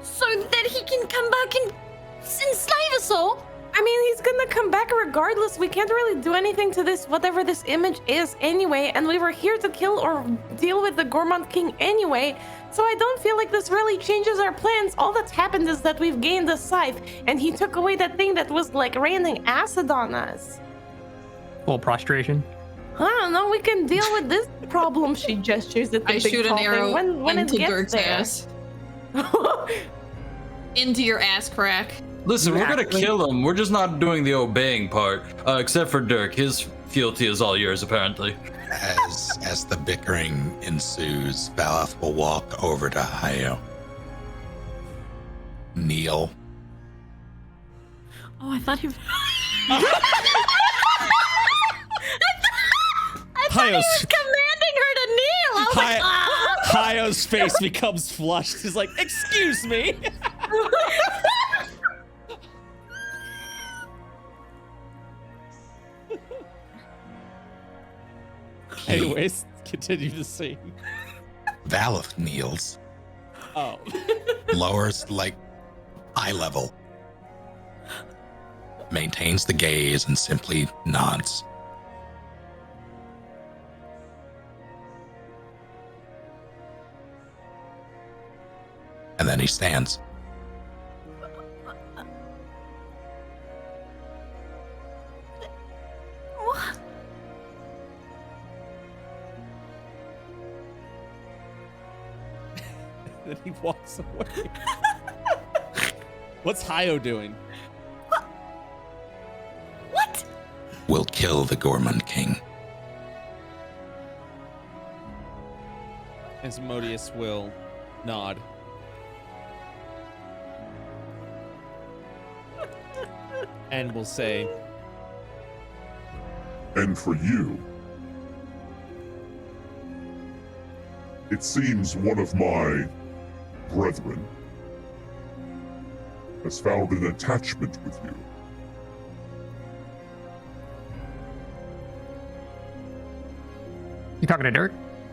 So that he can come back and enslave us all? I mean, he's gonna come back regardless. We can't really do anything to this, whatever this image is anyway, and we were here to kill or deal with the Gourmand King anyway, so I don't feel like this really changes our plans. All that's happened is that we've gained a scythe, and he took away that thing that was like raining acid on us. Full prostration. I don't know, we can deal with this problem. She gestures at the I big shoot an tall thing arrow when into it gets Dirk's there. ass. Into your ass crack. Listen, we're gonna kill him. We're just not doing the obeying part. Except for Dirk. His fealty is all yours, apparently. As the bickering ensues, Valath will walk over to Hayo. Kneel. Oh, I thought he... I thought he was commanding her to kneel. I was like, ah. Hayo's face becomes flushed. He's like, excuse me. Anyways, continue to sing. Valath kneels. Oh. Lowers like eye level. Maintains the gaze and simply nods. And then he stands. What? Then he walks away. What's Hayo doing? What? Will kill the Gourmand King. Asmodeus will nod. And will say, And for you, it seems one of my brethren has found an attachment with you. You talking to Dirk?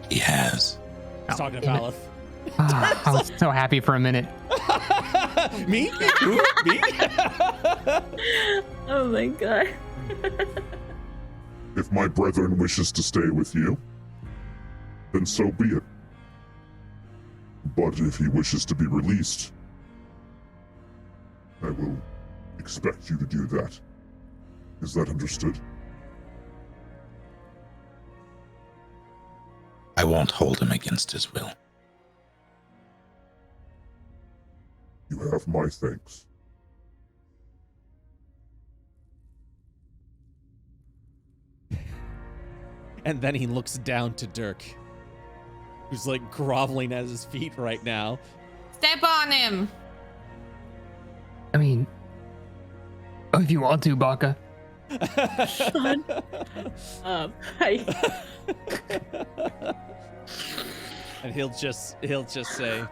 He has. he's talking to Valath. I was so happy for a minute. Me? Who? Me? Oh my god. If my brethren wishes to stay with you, then so be it. But if he wishes to be released, I will expect you to do that. Is that understood? I won't hold him against his will. You have my thanks. And then he looks down to Dirk, who's like groveling at his feet right now. Step on him. I mean, If you want to, Baka. Sean. Hey. And he'll just say,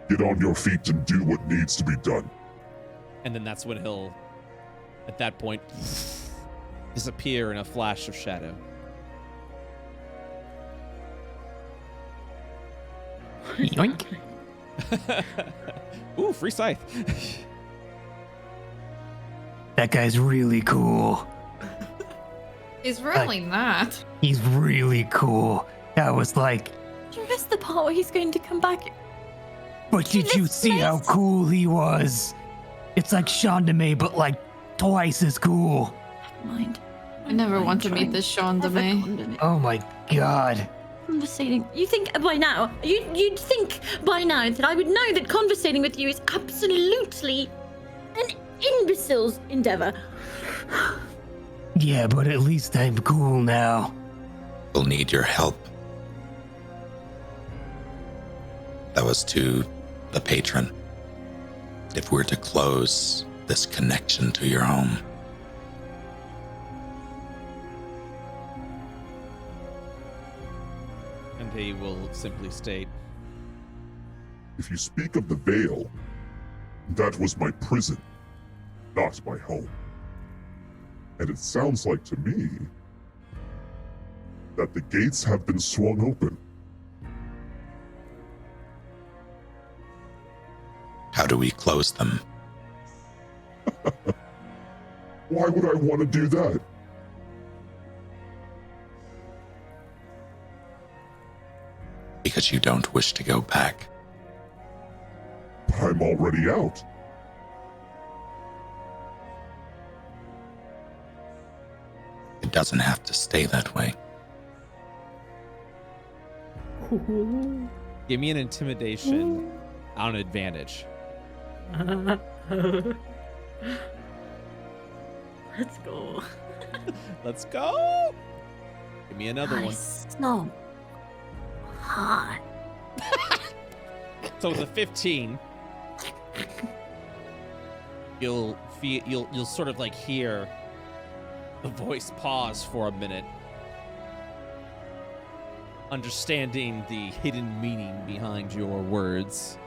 Get on your feet and do what needs to be done. and then that's when he'll, at that point, disappear in a flash of shadow. Yoink. Ooh, free scythe. That guy's really cool. He's really not. He's really cool. That was like, You missed the part where he's going to come back. but did you see how cool he was? It's like Sean de May, but like twice as cool. Never mind. I never want to meet this Sean de May. Oh my god. Conversating. You think by now? You'd think by now that I would know that conversating with you is absolutely an imbecile's endeavor. Yeah, but at least I'm cool now. We'll need your help. That was to the patron. If we're to close this connection to your home. And he will simply state, If you speak of the Veil, that was my prison, not my home. And it sounds like to me that the gates have been swung open. How do we close them? Why would I want to do that? Because you don't wish to go back. I'm already out. It doesn't have to stay that way. give me an intimidation on advantage. Let's go. Let's go. Give me another one. So hot. So with a 15, you'll sort of like hear the voice pause for a minute, understanding the hidden meaning behind your words.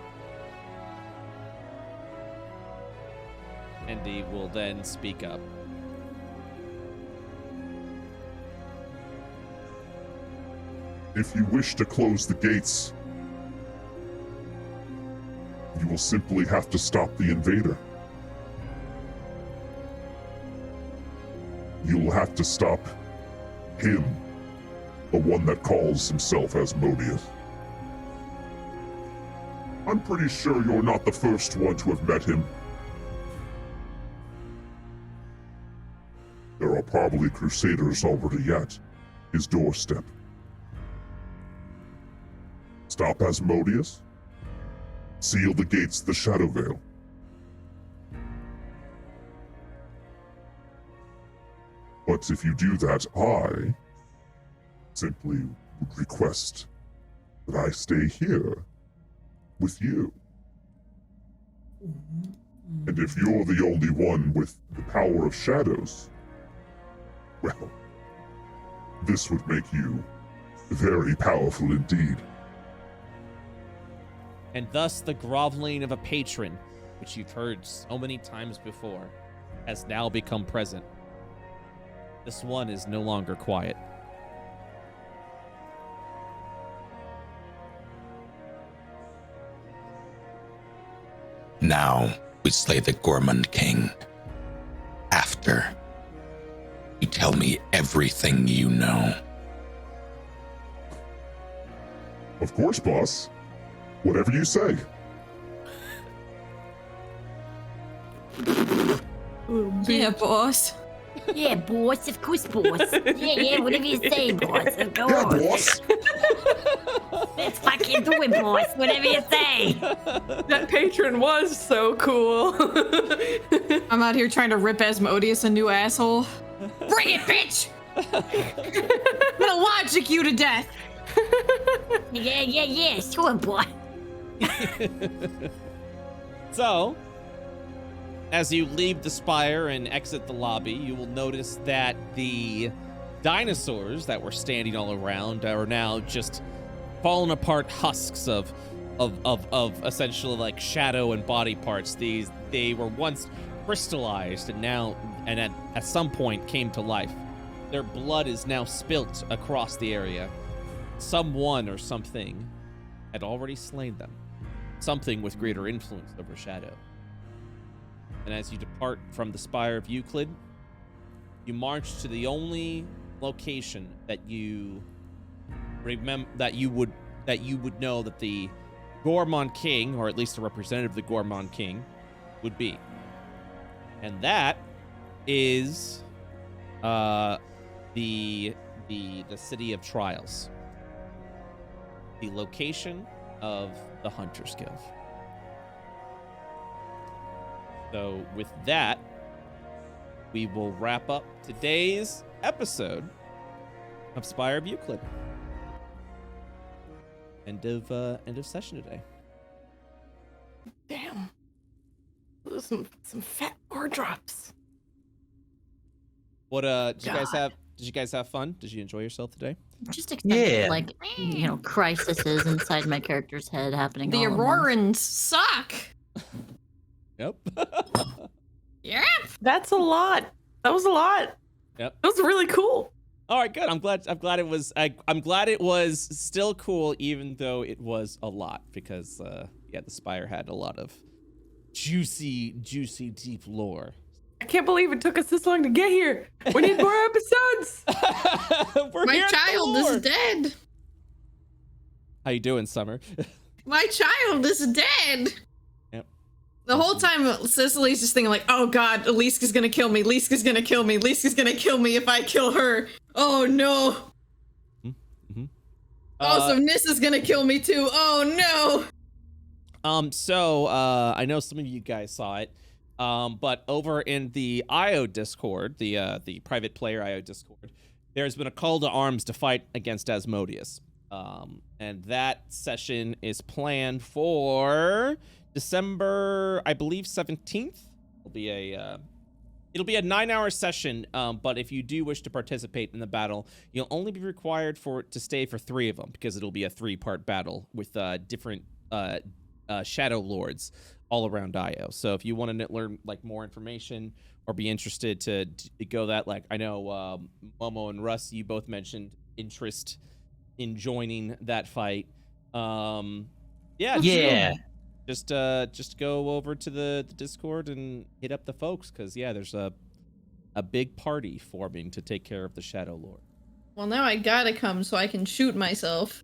Andy will then speak up. If you wish to close the gates, you will simply have to stop the invader. You will have to stop him, the one that calls himself Asmodeus. I'm pretty sure you're not the first one to have met him. There are probably crusaders already at his doorstep. Stop Asmodeus. Seal the gates of the Shadow Veil. But if you do that, I simply would request that I stay here with you. And if you're the only one with the power of shadows, well, this would make you very powerful indeed. And thus the groveling of a patron, which you've heard so many times before, has now become present. This one is no longer quiet. Now we slay the Gourmand King. After, you tell me everything you know. Of course, boss. Whatever you say. Yeah, boss. Yeah, boss. Of course, boss. Yeah, whatever you say, boss. Go Yeah, on. boss. Let's fucking do it, boss. Whatever you say. That patron was so cool. I'm out here trying to rip Asmodeus a new asshole. Bring it, bitch! I'm gonna logic you to death. Yeah. Sure, boy. So, as you leave the Spire and exit the lobby, you will notice that the dinosaurs that were standing all around are now just fallen apart husks of essentially like shadow and body parts. They were once crystallized and now at some point came to life. Their blood is now spilt across the area. Someone or something had already slain them. Something with greater influence over shadow. And as you depart from the Spire of Euclid, you march to the only location that you remember that you would know that the Gourmand King, or at least a representative of the Gourmand King, would be. And that is the City of Trials. The location of the Hunters Guild. So with that, we will wrap up today's episode of Spire of Euclid. End of session today. Damn. Those are some fat ore drops. What did you guys have fun? Did you enjoy yourself today? Just expecting like crises inside my character's head happening. The all at once. Aurorans suck. Yep. Yep. That's a lot. That was a lot. Yep. That was really cool. All right, good. I'm glad it was still cool, even though it was a lot, because the Spire had a lot of juicy, deep lore. I can't believe it took us this long to get here. We need more episodes. My child is dead. How you doing, Summer? My child is dead. Yep. The whole time, Cicely's just thinking like, oh God, Eliska's gonna kill me. Eliska's gonna kill me. Eliska's gonna kill me if I kill her. Oh no. Mm-hmm. Also, Nissa's gonna kill me too. Oh no. So I know some of you guys saw it. But over in the IO Discord, the private player IO Discord, there's been a call to arms to fight against Asmodeus. And that session is planned for December, I believe, 17th. It'll be a 9-hour session. But if you do wish to participate in the battle, you'll only be required to stay for 3 of them, because it'll be a 3-part battle with different Shadow Lords all around IO. So if you want to learn like more information or be interested to go that, like I know Momo and Russ, you both mentioned interest in joining that fight. Just go over to the Discord and hit up the folks, because there's a big party forming to take care of the Shadow Lord. Well, now I gotta come so I can shoot myself.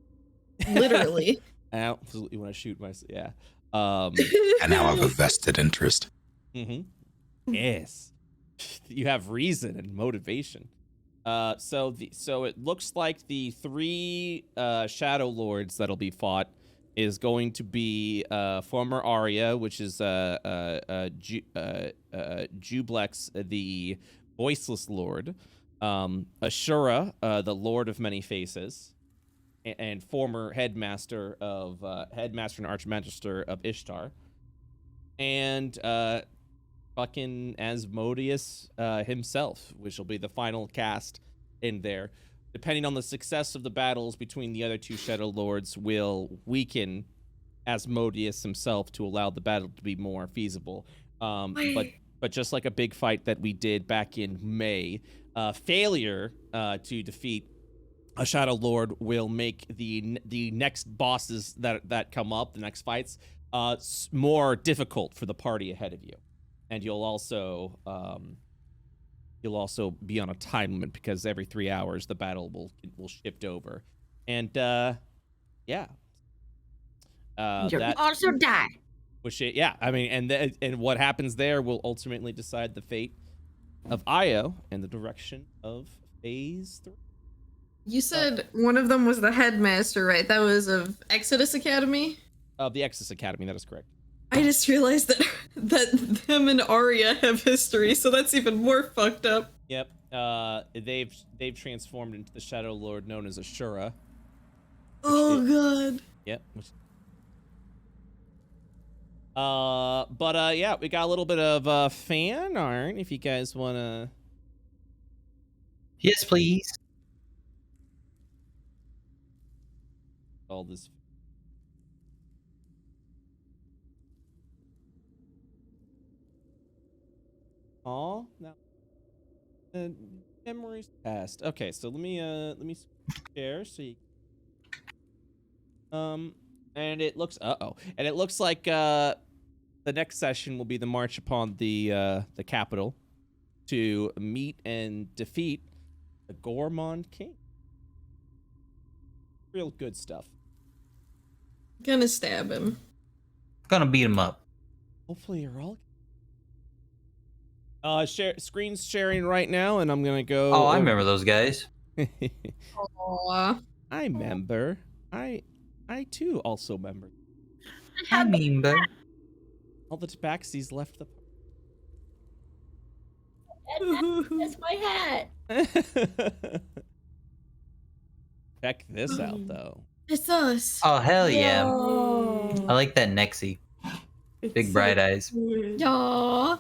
Literally. I absolutely want to shoot myself. Yeah. And now I have a vested interest. Mm-hmm. Yes. You have reason and motivation. So it looks like the 3 Shadow Lords that'll be fought is going to be former Arya, which is Jublex, the Voiceless Lord, Ashura, the Lord of Many Faces, and former headmaster and archmagister of Ishtar, and fucking Asmodeus himself, which will be the final cast in there. Depending on the success of the battles between the other 2 Shadow Lords, will weaken Asmodeus himself to allow the battle to be more feasible. But just like a big fight that we did back in May, failure to defeat a Shadow Lord will make the next bosses that come up, the next fights, more difficult for the party ahead of you, and you'll also be on a time limit, because every 3 hours the battle will shift over, and you'll also die. Which and what happens there will ultimately decide the fate of IO and the direction of Phase 3. You said one of them was the headmaster, right? That was of Exodus Academy? Of the Exodus Academy, that is correct. I just realized that them and Arya have history, so that's even more fucked up. Yep. They've transformed into the Shadow Lord known as Ashura. Oh god. Yep. Yeah, we got a little bit of fan art if you guys wanna. Yes, please. All this. Aw, now memories past. Okay, so let me share so you. And it looks and it looks like the next session will be the march upon the capital to meet and defeat the Gourmand King. Real good stuff. Gonna stab him. Gonna beat him up. Hopefully you're all. Screen's sharing right now, and I'm gonna go. Oh, I remember those guys. Aww. I remember. I too also remember. I mean, but All the tabaxis left the. That's my hat. Check this out, though. It's us. oh hell yeah! Oh. I like that Nexie. Big bright eyes. Aww.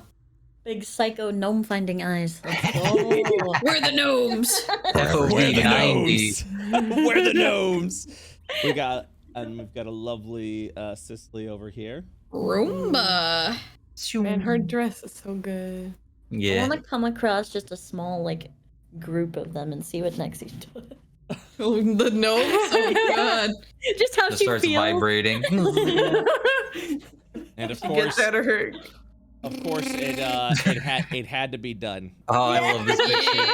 Big psycho gnome finding eyes. Let's go. We're the gnomes. FOB We're the 90. gnomes. We're the gnomes. We've got a lovely Cicely over here. Roomba. Man, her dress is so good. I Yeah. want to come across just a small like group of them and see what Nexie does. Oh, the gnomes. Oh god. Just how Just she starts feels. vibrating. And of She course, gets out of her. it had to be done. Oh, I love this picture.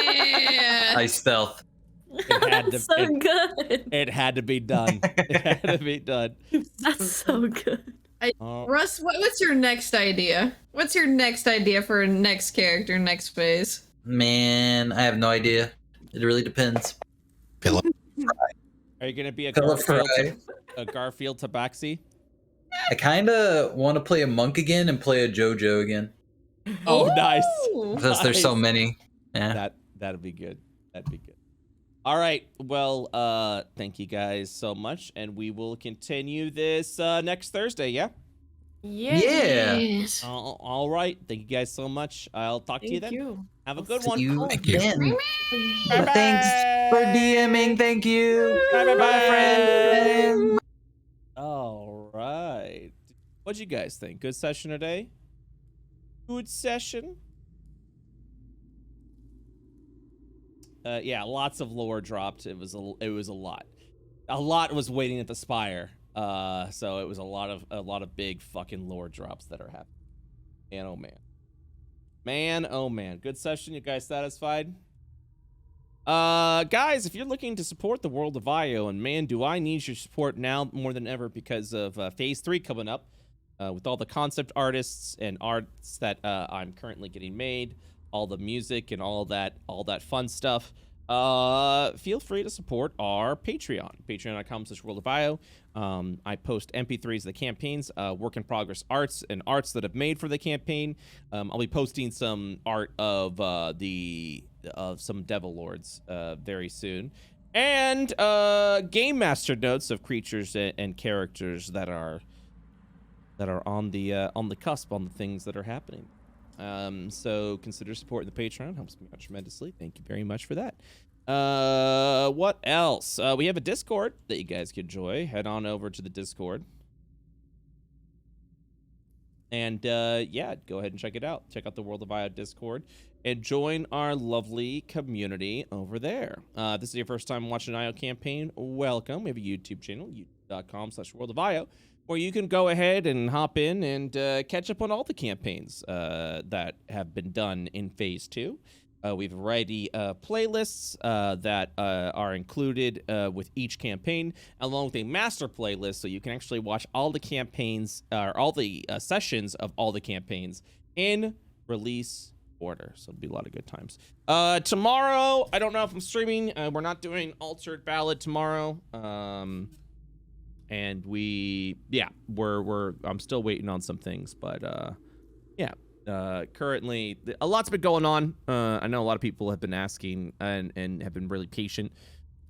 Yeah. I stealth. It had to. So good. It had to be done. It had to be done. That's so good. Russ, what's your next idea? What's your next idea for a next character, next phase? Man, I have no idea. It really depends. Philip. Are you gonna be a Philip Garfield Tabaxi? I kind of want to play a monk again and play a JoJo again. Oh, nice. Because there's so Nice. many. Yeah. That'd be good. That'd be good. All right. Well, thank you guys so much, and we will continue this next Thursday. Yeah. Yeah. Yeah. Yes. All right. Thank you guys so much. I'll talk to you Thank then. you. Have a good See one. you Thank you. then. Bye-bye. Thanks for DMing. Thank you. Bye, friend. All right. What'd you guys think? Good session today? Good session? Yeah, lots of lore dropped. It was a lot. A lot was waiting at the Spire. So it was a lot of big fucking lore drops that are happening. Man, oh man. Man, oh man. Good session. You guys satisfied? Guys, if you're looking to support the world of IO, and man, do I need your support now more than ever because of Phase 3 coming up, with all the concept artists and arts that I'm currently getting made, all the music and all that fun stuff. Feel free to support our Patreon, patreon.com/worldofio. I post MP3s of the campaigns, work in progress arts and arts that I've made for the campaign. I'll be posting some art of some Devil Lords very soon, and game master notes of creatures and characters that are on the cusp on the things that are happening. So consider supporting the Patreon. Helps me out tremendously. Thank you very much for that. What else? We have a Discord that you guys can join. Head on over to the Discord. And yeah, go ahead and check it out. Check out the World of IO Discord and join our lovely community over there. This is your first time watching an IO campaign. Welcome. We have a YouTube channel, youtube.com/worldofio, where you can go ahead and hop in and catch up on all the campaigns that have been done in Phase 2. We have a variety of playlists that are included with each campaign, along with a master playlist, so you can actually watch all the campaigns, or all the sessions of all the campaigns in release order. So it'll be a lot of good times. Tomorrow, I don't know if I'm streaming. We're not doing Altered Ballad tomorrow. And I'm still waiting on some things, but currently a lot's been going on. I know a lot of people have been asking and have been really patient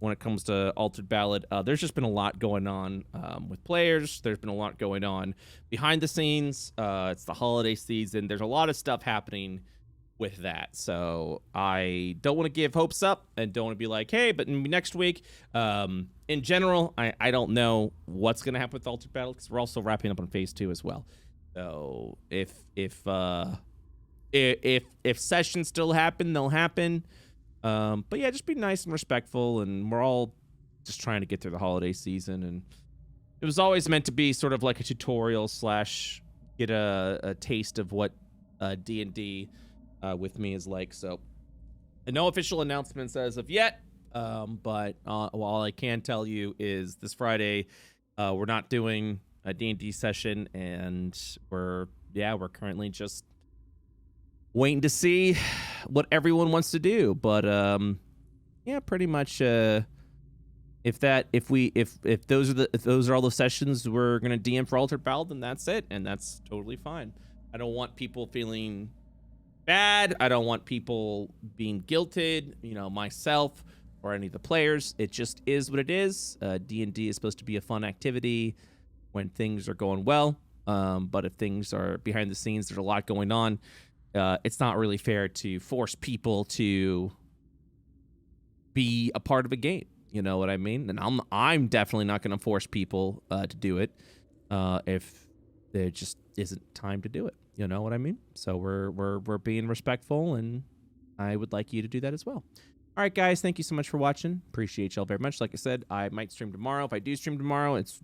when it comes to Altered Ballad. There's just been a lot going on with players. There's been a lot going on behind the scenes. It's the holiday season. There's a lot of stuff happening with that. So I don't want to give hopes up and don't want to be like, hey, but next week. In general, I don't know what's going to happen with Altered Ballad because we're also wrapping up on phase 2 as well. So if sessions still happen, they'll happen. But yeah, just be nice and respectful, and we're all just trying to get through the holiday season. And it was always meant to be sort of like a tutorial / get a taste of what D&D with me is like. So no official announcements as of yet, but all I can tell you is this Friday we're not doing a D&D session, and we're currently just waiting to see what everyone wants to do. But yeah, pretty much if those are all the sessions we're gonna DM for Altered Ballad, then that's it, and that's totally fine. I don't want people feeling bad. I don't want people being guilted, myself or any of the players. It just is what it is. D&D is supposed to be a fun activity when things are going well, but if things are behind the scenes, there's a lot going on. It's not really fair to force people to be a part of a game. You know what I mean? And I'm definitely not going to force people to do it if there just isn't time to do it. You know what I mean? So we're being respectful, and I would like you to do that as well. All right, guys, thank you so much for watching. Appreciate y'all very much. Like I said, I might stream tomorrow. If I do stream tomorrow, it's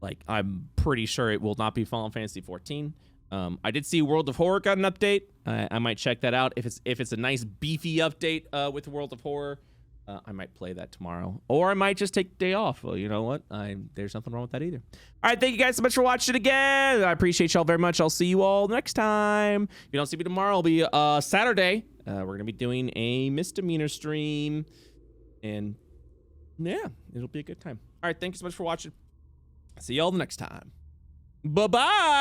like I'm pretty sure it will not be Final Fantasy 14. I did see World of Horror got an update. I might check that out. If it's a nice beefy update with World of Horror, I might play that tomorrow, or I might just take the day off. Well, you know what? There's nothing wrong with that either. All right, thank you guys so much for watching again. I appreciate y'all very much. I'll see you all next time. If you don't see me tomorrow, it'll be Saturday. We're gonna be doing a misdemeanor stream, and yeah, it'll be a good time. All right, thank you so much for watching. See y'all the next time. Bye-bye.